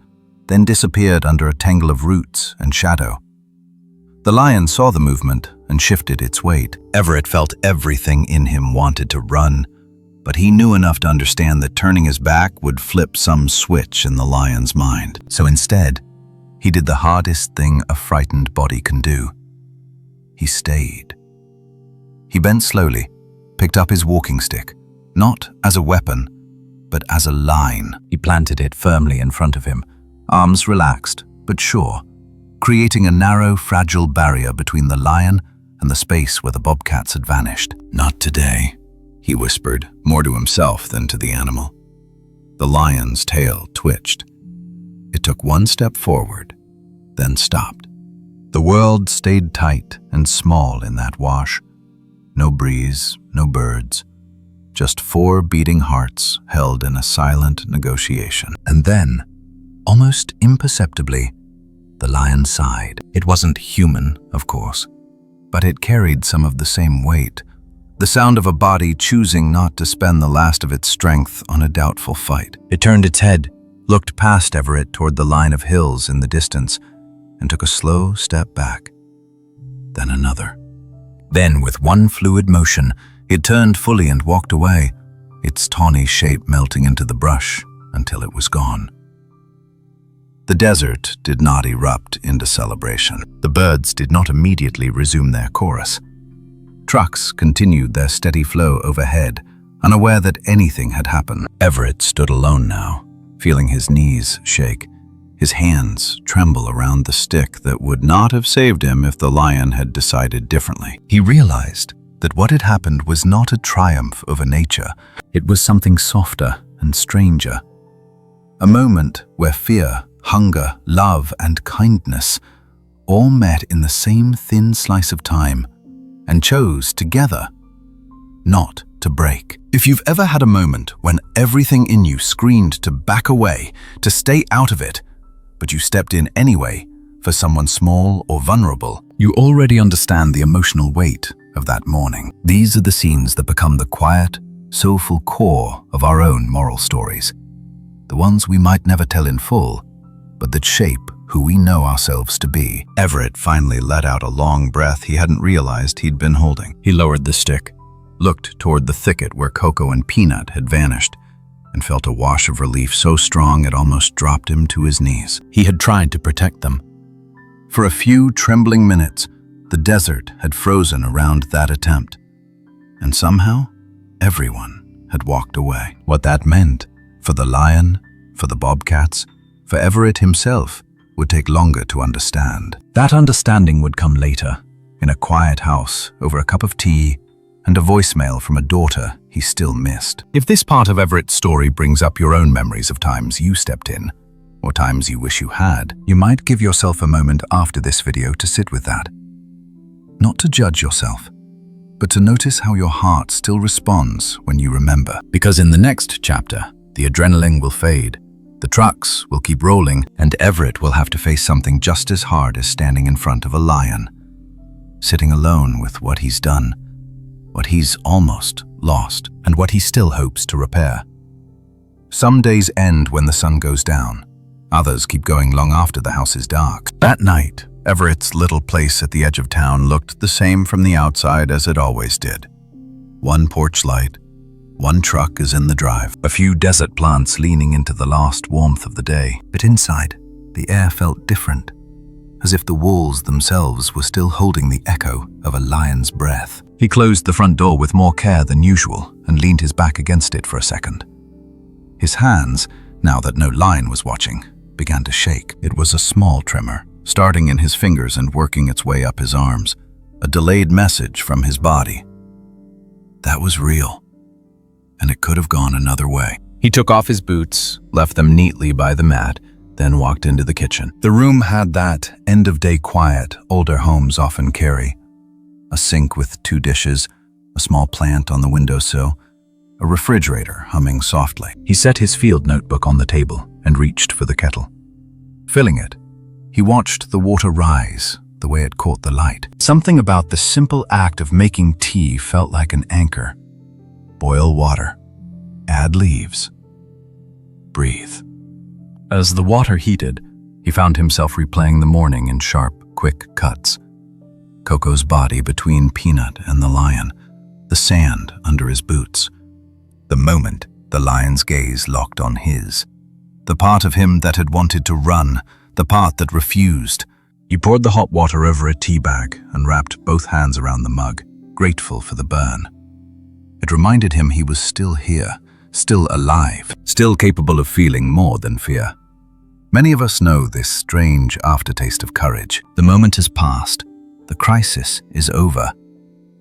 then disappeared under a tangle of roots and shadow. The lion saw the movement and shifted its weight. Everett felt everything in him wanted to run, but he knew enough to understand that turning his back would flip some switch in the lion's mind. So instead, he did the hardest thing a frightened body can do. He stayed. He bent slowly, picked up his walking stick, not as a weapon, but as a line. He planted it firmly in front of him, arms relaxed but sure, creating a narrow, fragile barrier between the lion and the space where the bobcats had vanished. "Not today," he whispered, more to himself than to the animal. The lion's tail twitched. It took one step forward, then stopped. The world stayed tight and small in that wash. No breeze, no birds, just 4 beating hearts held in a silent negotiation. And then, almost imperceptibly, the lion sighed. It wasn't human, of course, but it carried some of the same weight. The sound of a body choosing not to spend the last of its strength on a doubtful fight. It turned its head, looked past Everett toward the line of hills in the distance, and took a slow step back. Then another. Then, with one fluid motion, it turned fully and walked away, its tawny shape melting into the brush until it was gone. The desert did not erupt into celebration. The birds did not immediately resume their chorus. Trucks continued their steady flow overhead, unaware that anything had happened. Everett stood alone now, feeling his knees shake, his hands tremble around the stick that would not have saved him if the lion had decided differently. He realized that what had happened was not a triumph over nature. It was something softer and stranger. A moment where fear, hunger, love, and kindness all met in the same thin slice of time and chose together not to break. If you've ever had a moment when everything in you screamed to back away, to stay out of it, but you stepped in anyway for someone small or vulnerable, you already understand the emotional weight of that morning. These are the scenes that become the quiet, soulful core of our own moral stories. The ones we might never tell in full, but that shape who we know ourselves to be. Everett finally let out a long breath he hadn't realized he'd been holding. He lowered the stick, looked toward the thicket where Coco and Peanut had vanished, and felt a wash of relief so strong it almost dropped him to his knees. He had tried to protect them. For a few trembling minutes, the desert had frozen around that attempt, and somehow, everyone had walked away. What that meant, for the lion, for the bobcats, for Everett himself, would take longer to understand. That understanding would come later, in a quiet house, over a cup of tea, and a voicemail from a daughter he still missed. If this part of Everett's story brings up your own memories of times you stepped in, or times you wish you had, you might give yourself a moment after this video to sit with that. Not to judge yourself, but to notice how your heart still responds when you remember. Because in the next chapter, the adrenaline will fade, the trucks will keep rolling, and Everett will have to face something just as hard as standing in front of a lion, sitting alone with what he's done, what he's almost lost, and what he still hopes to repair. Some days end when the sun goes down. Others keep going long after the house is dark. That night, Everett's little place at the edge of town looked the same from the outside as it always did. One porch light, one truck is in the drive, a few desert plants leaning into the last warmth of the day. But inside, the air felt different, as if the walls themselves were still holding the echo of a lion's breath. He closed the front door with more care than usual and leaned his back against it for a second. His hands, now that no lion was watching, began to shake. It was a small tremor, starting in his fingers and working its way up his arms, a delayed message from his body. That was real, and it could have gone another way. He took off his boots, left them neatly by the mat, then walked into the kitchen. The room had that end-of-day quiet older homes often carry. A sink with 2 dishes, a small plant on the windowsill, a refrigerator humming softly. He set his field notebook on the table and reached for the kettle. Filling it, he watched the water rise, the way it caught the light. Something about the simple act of making tea felt like an anchor. Boil water, add leaves, breathe. As the water heated, He found himself replaying the morning in sharp, quick cuts. Coco's body between Peanut and the lion, the sand under his boots. The moment the lion's gaze locked on his. The part of him that had wanted to run, the part that refused. He poured the hot water over a tea bag and wrapped both hands around the mug, grateful for the burn. It reminded him he was still here, still alive, still capable of feeling more than fear. Many of us know this strange aftertaste of courage. The moment has passed. The crisis is over.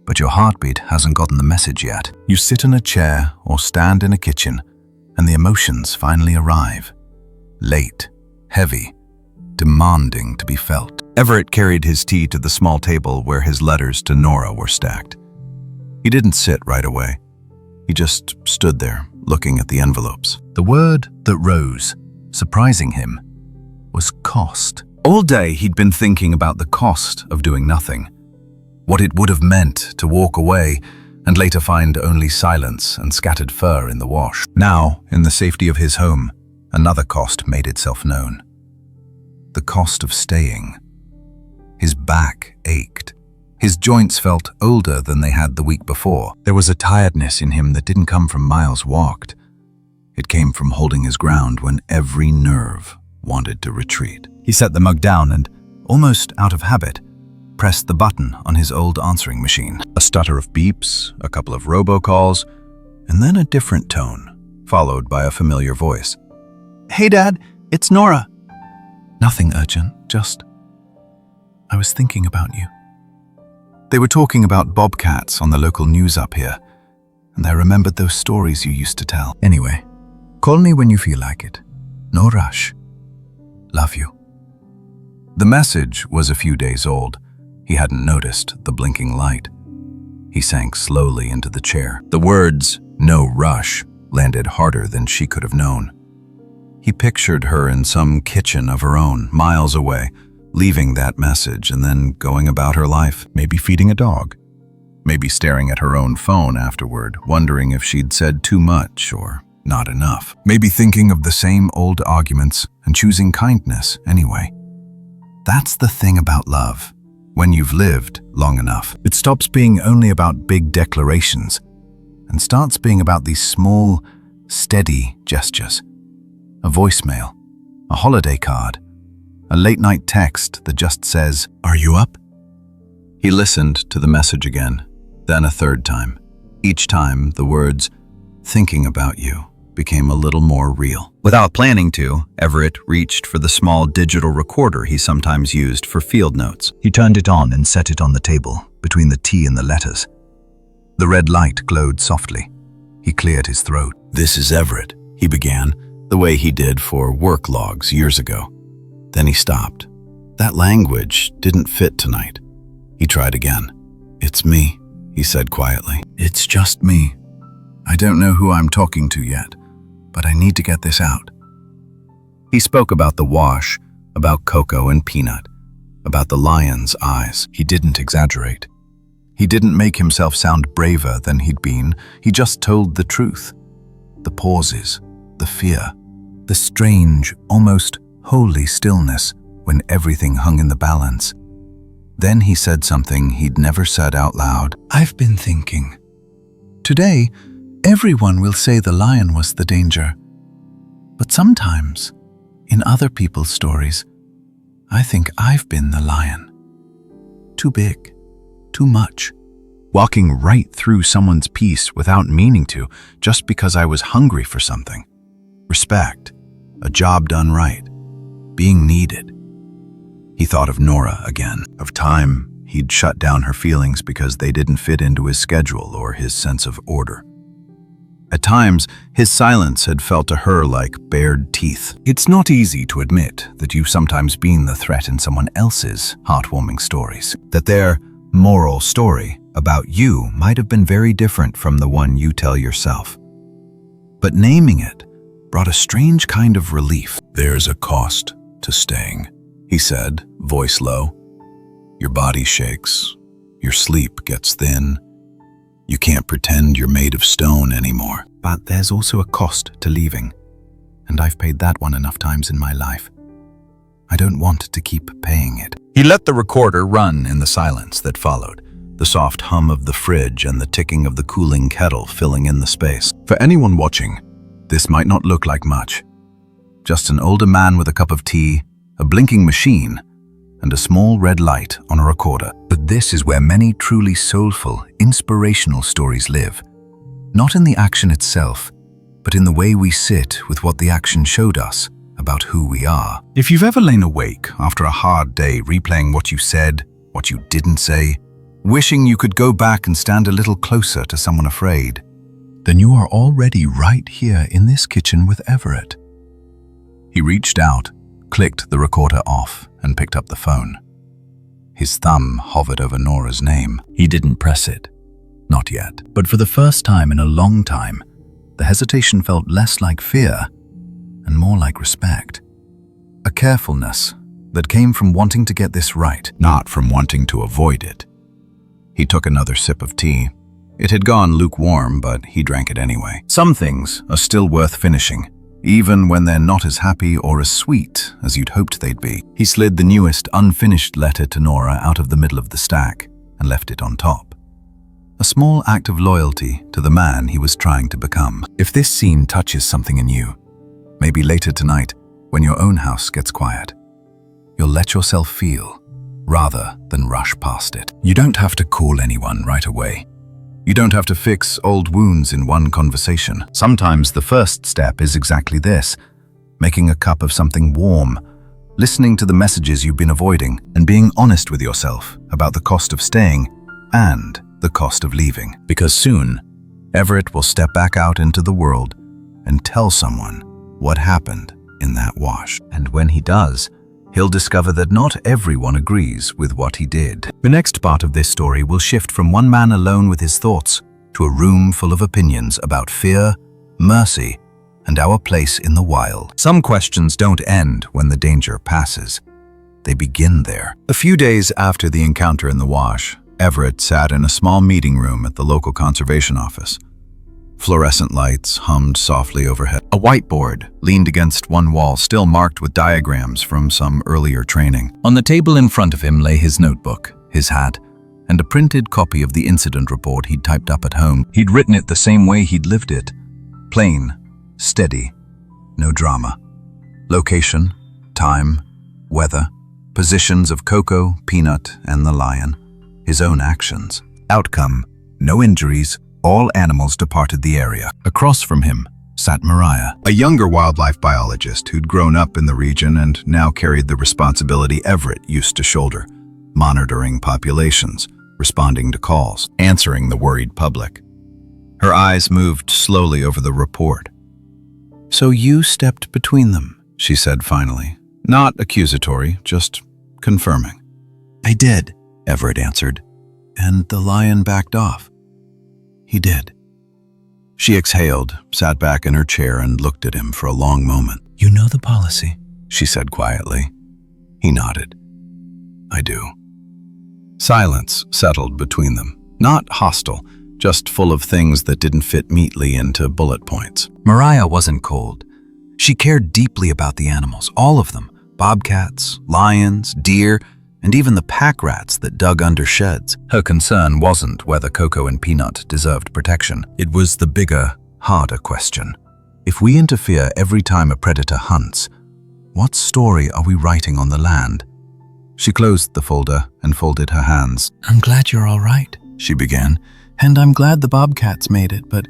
But your heartbeat hasn't gotten the message yet. You sit in a chair or stand in a kitchen, and the emotions finally arrive. Late, heavy, demanding to be felt. Everett carried his tea to the small table where his letters to Nora were stacked. He didn't sit right away. He just stood there, looking at the envelopes. The word that rose, surprising him, was cost. All day he'd been thinking about the cost of doing nothing. What it would have meant to walk away and later find only silence and scattered fur in the wash. Now, in the safety of his home, another cost made itself known. The cost of staying. His back ached. His joints felt older than they had the week before. There was a tiredness in him that didn't come from miles walked. It came from holding his ground when every nerve wanted to retreat. He set the mug down and, almost out of habit, pressed the button on his old answering machine. A stutter of beeps, a couple of robocalls, and then a different tone, followed by a familiar voice. "Hey, Dad, it's Nora." Nothing urgent, just, "I was thinking about you." They were talking about bobcats on the local news up here, and I remembered those stories you used to tell. Anyway, call me when you feel like it. No rush. Love you. The message was a few days old. He hadn't noticed the blinking light. He sank slowly into the chair. The words, "no rush," landed harder than she could have known. He pictured her in some kitchen of her own, miles away, leaving that message and then going about her life, maybe feeding a dog, maybe staring at her own phone afterward, wondering if she'd said too much or not enough, maybe thinking of the same old arguments and choosing kindness anyway. That's the thing about love. When you've lived long enough, it stops being only about big declarations and starts being about these small, steady gestures. A voicemail, a holiday card, a late-night text that just says, "Are you up?" He listened to the message again, then a third time. Each time, the words, "thinking about you," became a little more real. Without planning to, Everett reached for the small digital recorder he sometimes used for field notes. He turned it on and set it on the table, between the tea and the letters. The red light glowed softly. He cleared his throat. "This is Everett," he began, the way he did for work logs years ago. Then he stopped. That language didn't fit tonight. He tried again. "It's me," he said quietly. "It's just me. I don't know who I'm talking to yet, but I need to get this out." He spoke about the wash, about Coco and Peanut, about the lion's eyes. He didn't exaggerate. He didn't make himself sound braver than he'd been. He just told the truth. The pauses, the fear, the strange, almost holy stillness when everything hung in the balance. Then he said something he'd never said out loud. "I've been thinking. Today, everyone will say the lion was the danger. But sometimes, in other people's stories, I think I've been the lion. Too big, too much. Walking right through someone's peace without meaning to, just because I was hungry for something. Respect, a job done right, being needed." He thought of Nora again, of time he'd shut down her feelings because they didn't fit into his schedule or his sense of order. At times, his silence had felt to her like bared teeth. It's not easy to admit that you've sometimes been the threat in someone else's heartwarming stories, that their moral story about you might have been very different from the one you tell yourself. But naming it brought a strange kind of relief. "There's a cost to staying," he said, voice low. "Your body shakes, your sleep gets thin. You can't pretend you're made of stone anymore. But there's also a cost to leaving, and I've paid that one enough times in my life. I don't want to keep paying it." He let the recorder run in the silence that followed, the soft hum of the fridge and the ticking of the cooling kettle filling in the space. For anyone watching, this might not look like much. Just an older man with a cup of tea, a blinking machine, and a small red light on a recorder. But this is where many truly soulful, inspirational stories live. Not in the action itself, but in the way we sit with what the action showed us about who we are. If you've ever lain awake after a hard day replaying what you said, what you didn't say, wishing you could go back and stand a little closer to someone afraid, then you are already right here in this kitchen with Everett. He reached out, clicked the recorder off, and picked up the phone. His thumb hovered over Nora's name. He didn't press it. Not yet. But for the first time in a long time, the hesitation felt less like fear and more like respect. A carefulness that came from wanting to get this right, not from wanting to avoid it. He took another sip of tea. It had gone lukewarm, but he drank it anyway. Some things are still worth finishing, even when they're not as happy or as sweet as you'd hoped they'd be. He slid the newest unfinished letter to Nora out of the middle of the stack and left it on top. A small act of loyalty to the man he was trying to become. If this scene touches something in you, maybe later tonight, when your own house gets quiet, you'll let yourself feel, rather than rush past it. You don't have to call anyone right away. You don't have to fix old wounds in one conversation. Sometimes the first step is exactly this: making a cup of something warm, listening to the messages you've been avoiding, and being honest with yourself about the cost of staying and the cost of leaving. Because soon, Everett will step back out into the world and tell someone what happened in that wash. And when he does, he'll discover that not everyone agrees with what he did. The next part of this story will shift from one man alone with his thoughts to a room full of opinions about fear, mercy, and our place in the wild. Some questions don't end when the danger passes. They begin there. A few days after the encounter in the wash, Everett sat in a small meeting room at the local conservation office. Fluorescent lights hummed softly overhead. A whiteboard leaned against one wall, still marked with diagrams from some earlier training. On the table in front of him lay his notebook, his hat, and a printed copy of the incident report he'd typed up at home. He'd written it the same way he'd lived it. Plain, steady, no drama. Location, time, weather, positions of Coco, Peanut, and the lion. His own actions. Outcome, no injuries. All animals departed the area. Across from him sat Mariah, a younger wildlife biologist who'd grown up in the region and now carried the responsibility Everett used to shoulder, monitoring populations, responding to calls, answering the worried public. Her eyes moved slowly over the report. "So you stepped between them," she said finally. Not accusatory, just confirming. "I did," Everett answered. "And the lion backed off." "He did." She exhaled, sat back in her chair, and looked at him for a long moment. "You know the policy," she said quietly. He nodded. "I do." Silence settled between them. Not hostile, just full of things that didn't fit neatly into bullet points. Mariah wasn't cold. She cared deeply about the animals, all of them. Bobcats, lions, deer, and even the pack rats that dug under sheds. Her concern wasn't whether Coco and Peanut deserved protection. It was the bigger, harder question. If we interfere every time a predator hunts, what story are we writing on the land? She closed the folder and folded her hands. "I'm glad you're all right," she began. "And I'm glad the bobcats made it, but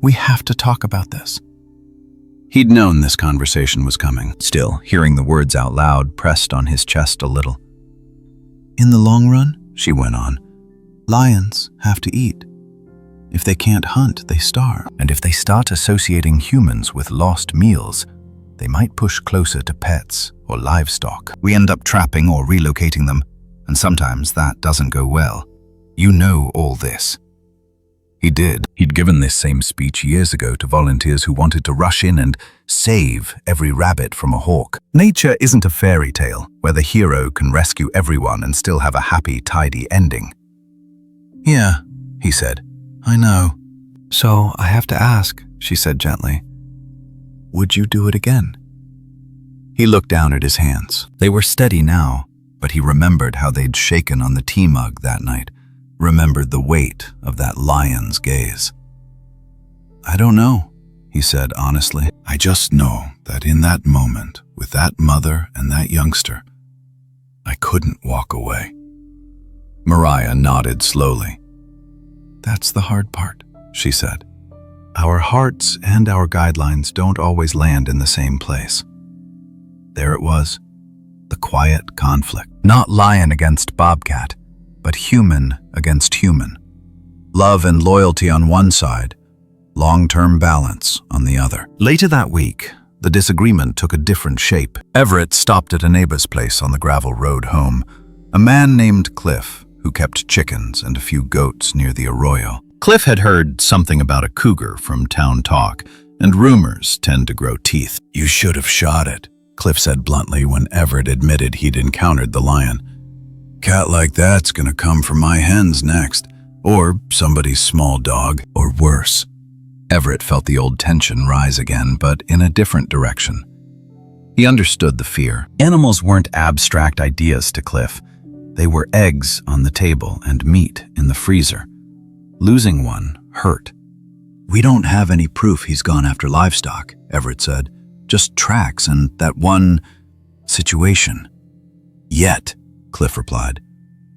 we have to talk about this." He'd known this conversation was coming. Still, hearing the words out loud pressed on his chest a little. "In the long run," she went on, "lions have to eat. If they can't hunt, they starve. And if they start associating humans with lost meals, they might push closer to pets or livestock. We end up trapping or relocating them, and sometimes that doesn't go well. You know all this." He did. He'd given this same speech years ago to volunteers who wanted to rush in and save every rabbit from a hawk. Nature isn't a fairy tale where the hero can rescue everyone and still have a happy, tidy ending. "Yeah," he said. "I know." "So I have to ask," she said gently, "would you do it again?" He looked down at his hands. They were steady now, but he remembered how they'd shaken on the tea mug that night, remembered the weight of that lion's gaze. "I don't know," he said honestly. "I just know that in that moment, with that mother and that youngster, I couldn't walk away." Mariah nodded slowly. "That's the hard part," she said. "Our hearts and our guidelines don't always land in the same place." There it was, the quiet conflict. Not lion against bobcat, but human against human. Love and loyalty on one side, long-term balance on the other. Later that week, the disagreement took a different shape. Everett stopped at a neighbor's place on the gravel road home. A man named Cliff, who kept chickens and a few goats near the arroyo. Cliff had heard something about a cougar from town talk, and rumors tend to grow teeth. "You should have shot it," Cliff said bluntly when Everett admitted he'd encountered the lion. "Cat like that's gonna come for my hens next, or somebody's small dog, or worse." Everett felt the old tension rise again, but in a different direction. He understood the fear. Animals weren't abstract ideas to Cliff. They were eggs on the table and meat in the freezer. Losing one hurt. "We don't have any proof he's gone after livestock," Everett said. "Just tracks and that one situation." "Yet," Cliff replied.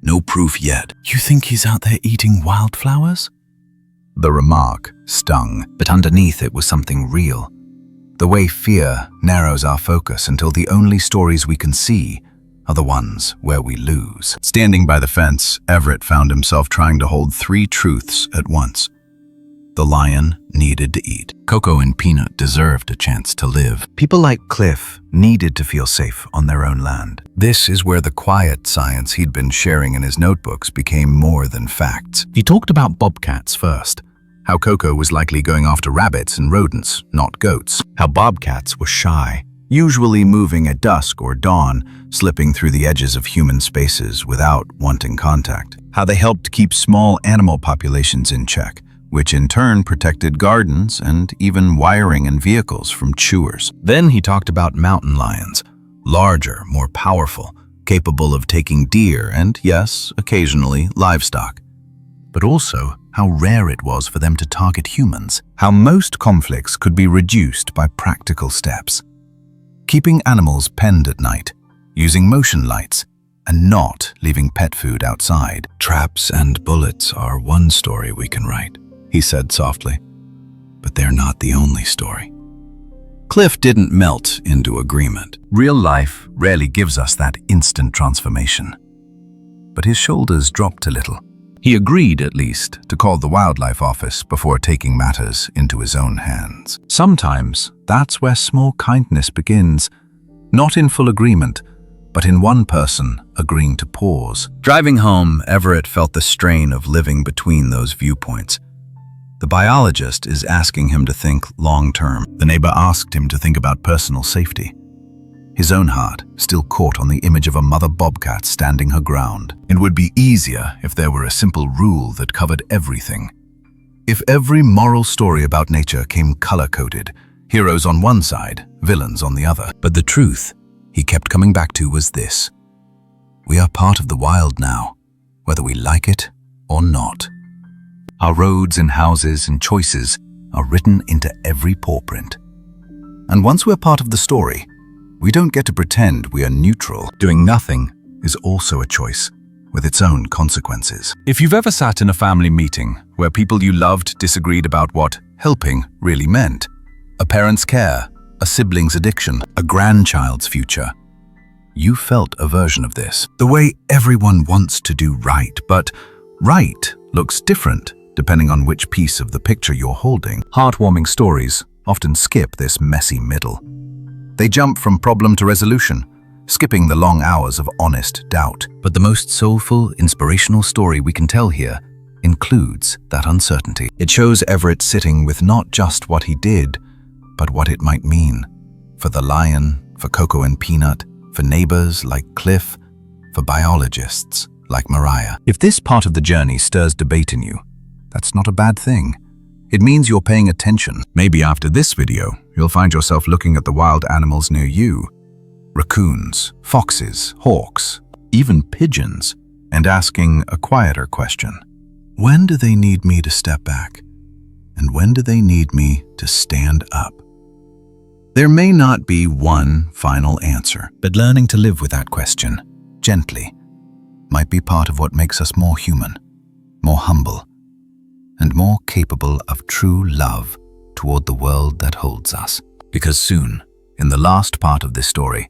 "No proof yet." "You think he's out there eating wildflowers?" The remark stung, but underneath it was something real. The way fear narrows our focus until the only stories we can see are the ones where we lose. Standing by the fence, Everett found himself trying to hold three truths at once. The lion needed to eat. Coco and Peanut deserved a chance to live. People like Cliff needed to feel safe on their own land. This is where the quiet science he'd been sharing in his notebooks became more than facts. He talked about bobcats first. How Coco was likely going after rabbits and rodents, not goats. How bobcats were shy, usually moving at dusk or dawn, slipping through the edges of human spaces without wanting contact. How they helped keep small animal populations in check, which in turn protected gardens and even wiring and vehicles from chewers. Then he talked about mountain lions, larger, more powerful, capable of taking deer and, yes, occasionally livestock. But also how rare it was for them to target humans, how most conflicts could be reduced by practical steps. Keeping animals penned at night, using motion lights, and not leaving pet food outside. "Traps and bullets are one story we can write," he said softly. "But they're not the only story." Cliff didn't melt into agreement. Real life rarely gives us that instant transformation. But his shoulders dropped a little. He agreed, at least, to call the wildlife office before taking matters into his own hands. Sometimes that's where small kindness begins, not in full agreement, but in one person agreeing to pause. Driving home, Everett felt the strain of living between those viewpoints. The biologist is asking him to think long-term. The neighbor asked him to think about personal safety. His own heart still caught on the image of a mother bobcat standing her ground. It would be easier if there were a simple rule that covered everything. If every moral story about nature came color-coded, heroes on one side, villains on the other. But the truth he kept coming back to was this: we are part of the wild now, whether we like it or not. Our roads and houses and choices are written into every paw print. And once we're part of the story, we don't get to pretend we are neutral. Doing nothing is also a choice, with its own consequences. If you've ever sat in a family meeting where people you loved disagreed about what helping really meant, a parent's care, a sibling's addiction, a grandchild's future, you felt a version of this. The way everyone wants to do right, but right looks different depending on which piece of the picture you're holding. Heartwarming stories often skip this messy middle. They jump from problem to resolution, skipping the long hours of honest doubt. But the most soulful, inspirational story we can tell here includes that uncertainty. It shows Everett sitting with not just what he did, but what it might mean. For the lion, for Coco and Peanut, for neighbors like Cliff, for biologists like Mariah. If this part of the journey stirs debate in you, that's not a bad thing. It means you're paying attention. Maybe after this video, you'll find yourself looking at the wild animals near you raccoons, foxes, hawks, even pigeons, and asking a quieter question. When do they need me to step back? And when do they need me to stand up? There may not be one final answer, but learning to live with that question, gently, might be part of what makes us more human, more humble, and more capable of true love toward the world that holds us. Because soon, in the last part of this story,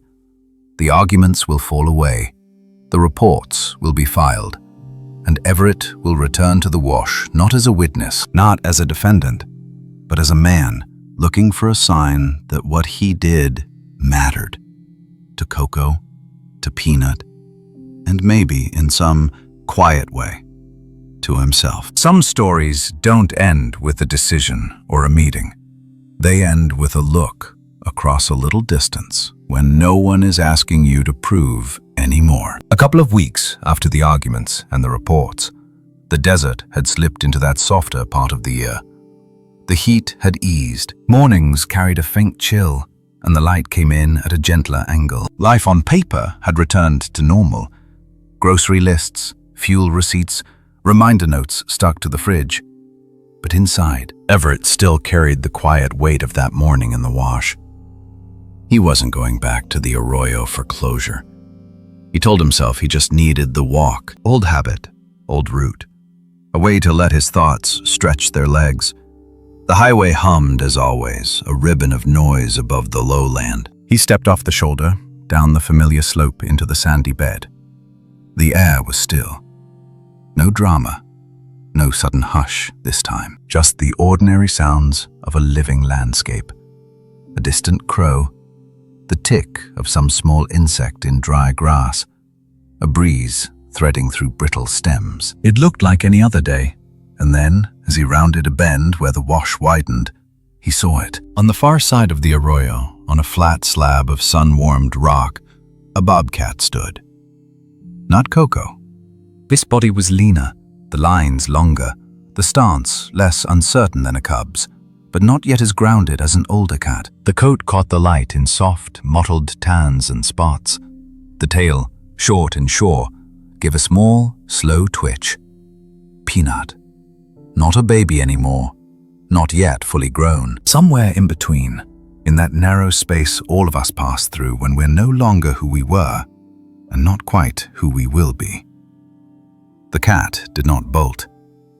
the arguments will fall away, the reports will be filed, and Everett will return to the wash not as a witness, not as a defendant, but as a man looking for a sign that what he did mattered. To Coco, to Peanut, and maybe in some quiet way, to himself. Some stories don't end with a decision or a meeting. They end with a look across a little distance when no one is asking you to prove anymore. A couple of weeks after the arguments and the reports, the desert had slipped into that softer part of the year. The heat had eased, mornings carried a faint chill, and the light came in at a gentler angle. Life on paper had returned to normal. Grocery lists, fuel receipts, reminder notes stuck to the fridge. But inside, Everett still carried the quiet weight of that morning in the wash. He wasn't going back to the arroyo for closure. He told himself he just needed the walk, old habit, old route, a way to let his thoughts stretch their legs. The highway hummed as always, a ribbon of noise above the lowland. He stepped off the shoulder, down the familiar slope into the sandy bed. The air was still. No drama, no sudden hush this time, just the ordinary sounds of a living landscape. A distant crow, the tick of some small insect in dry grass, a breeze threading through brittle stems. It looked like any other day, and then, as he rounded a bend where the wash widened, he saw it. On the far side of the arroyo, on a flat slab of sun-warmed rock, a bobcat stood. Not Coco. This body was leaner, the lines longer, the stance less uncertain than a cub's, but not yet as grounded as an older cat. The coat caught the light in soft, mottled tans and spots. The tail, short and sure, gave a small, slow twitch. Peanut. Not a baby anymore, not yet fully grown. Somewhere in between, in that narrow space all of us pass through when we're no longer who we were, and not quite who we will be. The cat did not bolt,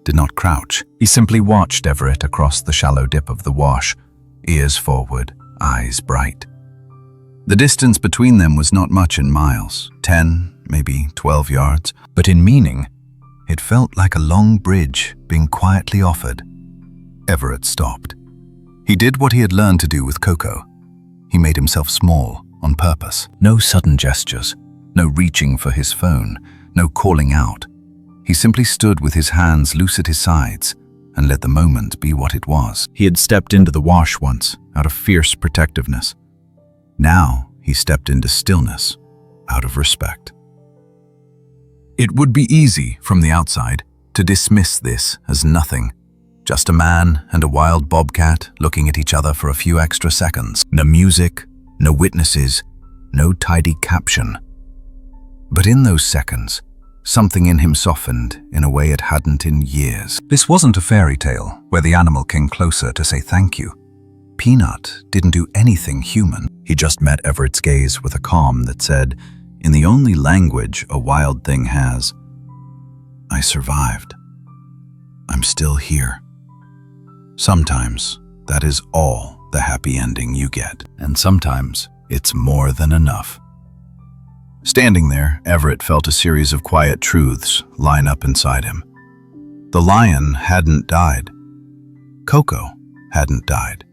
did not crouch. He simply watched Everett across the shallow dip of the wash, ears forward, eyes bright. The distance between them was not much in miles, 10, maybe 12 yards, but in meaning, it felt like a long bridge being quietly offered. Everett stopped. He did what he had learned to do with Coco. He made himself small on purpose. No sudden gestures, no reaching for his phone, no calling out. He simply stood with his hands loose at his sides and let the moment be what it was. He had stepped into the wash once, out of fierce protectiveness. Now he stepped into stillness, out of respect. It would be easy, from the outside, to dismiss this as nothing. Just a man and a wild bobcat looking at each other for a few extra seconds. No music, no witnesses, no tidy caption. But in those seconds, something in him softened in a way it hadn't in years. This wasn't a fairy tale where the animal came closer to say thank you. Peanut didn't do anything human. He just met Everett's gaze with a calm that said, in the only language a wild thing has, I survived. I'm still here. Sometimes that is all the happy ending you get, and sometimes it's more than enough. Standing there, Everett felt a series of quiet truths line up inside him. The lion hadn't died. Coco hadn't died.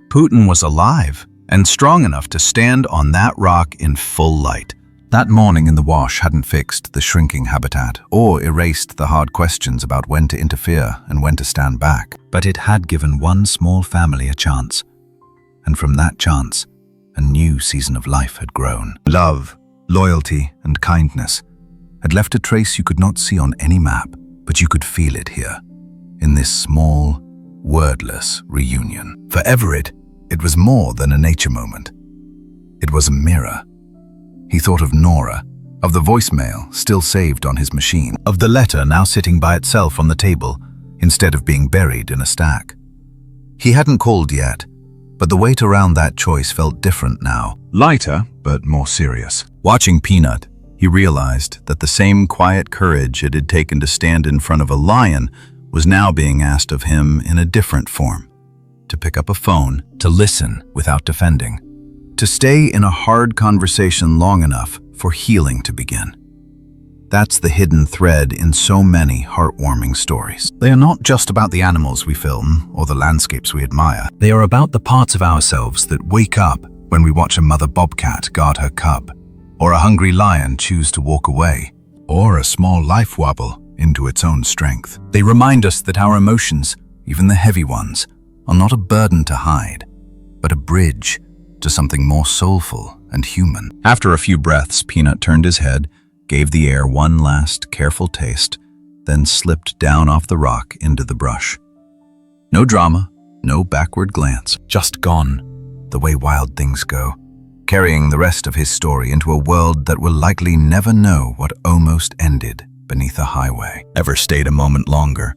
Putin was alive and strong enough to stand on that rock in full light. That morning in the wash hadn't fixed the shrinking habitat or erased the hard questions about when to interfere and when to stand back, but it had given one small family a chance. And from that chance, a new season of life had grown. Love, loyalty, and kindness had left a trace you could not see on any map, but you could feel it here, in this small, wordless reunion. For Everett, it was more than a nature moment. It was a mirror, He thought of Nora, of the voicemail still saved on his machine, of the letter now sitting by itself on the table instead of being buried in a stack. He hadn't called yet, but the weight around that choice felt different now. Lighter, but more serious. Watching Peanut, he realized that the same quiet courage it had taken to stand in front of a lion was now being asked of him in a different form. To pick up a phone, to listen without defending, to stay in a hard conversation long enough for healing to begin. That's the hidden thread in so many heartwarming stories. They are not just about the animals we film or the landscapes we admire. They are about the parts of ourselves that wake up when we watch a mother bobcat guard her cub, or a hungry lion choose to walk away, or a small life wobble into its own strength. They remind us that our emotions, even the heavy ones, are not a burden to hide, but a bridge to something more soulful and human. After a few breaths, Peanut turned his head, gave the air one last careful taste, then slipped down off the rock into the brush. No drama, no backward glance, just gone, the way wild things go, carrying the rest of his story into a world that will likely never know what almost ended beneath a highway. Never stayed a moment longer.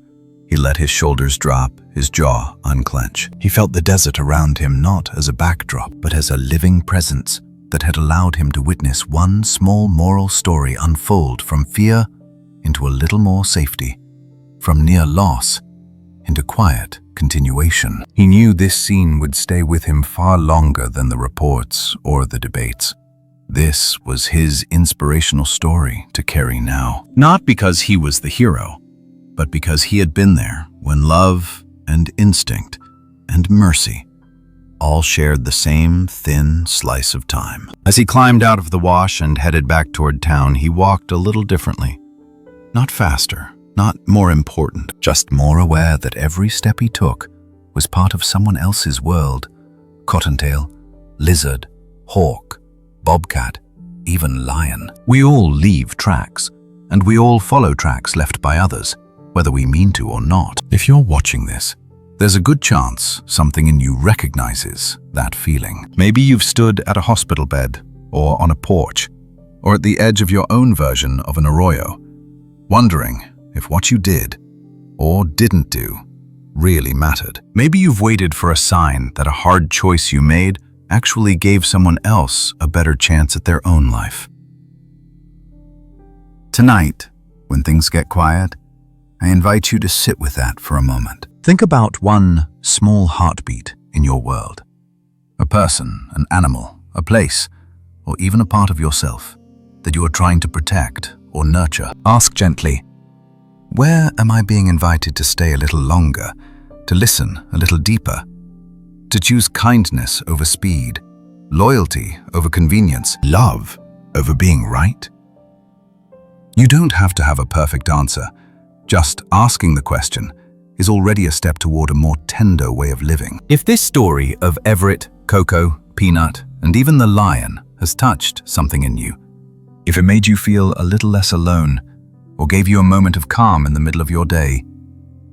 He let his shoulders drop, his jaw unclench. He felt the desert around him not as a backdrop, but as a living presence that had allowed him to witness one small moral story unfold from fear into a little more safety, from near loss into quiet continuation. He knew this scene would stay with him far longer than the reports or the debates. This was his inspirational story to carry now. Not because he was the hero, but because he had been there when love and instinct and mercy all shared the same thin slice of time. As he climbed out of the wash and headed back toward town, he walked a little differently. Not faster, not more important, just more aware that every step he took was part of someone else's world. Cottontail, lizard, hawk, bobcat, even lion. We all leave tracks, and we all follow tracks left by others, whether we mean to or not. If you're watching this, there's a good chance something in you recognizes that feeling. Maybe you've stood at a hospital bed, or on a porch, or at the edge of your own version of an arroyo, wondering if what you did, or didn't do, really mattered. Maybe you've waited for a sign that a hard choice you made actually gave someone else a better chance at their own life. Tonight, when things get quiet, I invite you to sit with that for a moment. Think about one small heartbeat in your world. A person, an animal, a place, or even a part of yourself that you are trying to protect or nurture. Ask gently, where am I being invited to stay a little longer, to listen a little deeper, to choose kindness over speed, loyalty over convenience, love over being right? You don't have to have a perfect answer. Just asking the question is already a step toward a more tender way of living. If this story of Everett, Coco, Peanut, and even the lion has touched something in you, if it made you feel a little less alone, or gave you a moment of calm in the middle of your day,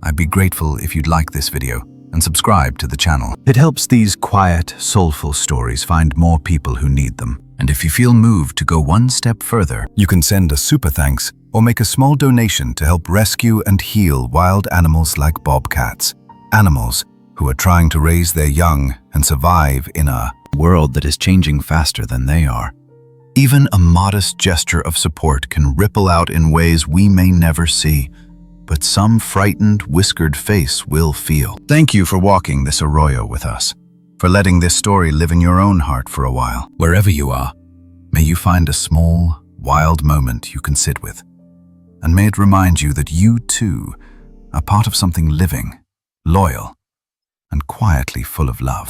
I'd be grateful if you'd like this video and subscribe to the channel. It helps these quiet, soulful stories find more people who need them. And if you feel moved to go one step further, you can send a super thanks or make a small donation to help rescue and heal wild animals like bobcats, animals who are trying to raise their young and survive in a world that is changing faster than they are. Even a modest gesture of support can ripple out in ways we may never see, but some frightened, whiskered face will feel. Thank you for walking this arroyo with us, for letting this story live in your own heart for a while. Wherever you are, may you find a small, wild moment you can sit with. And may it remind you that you, too, are part of something living, loyal, and quietly full of love.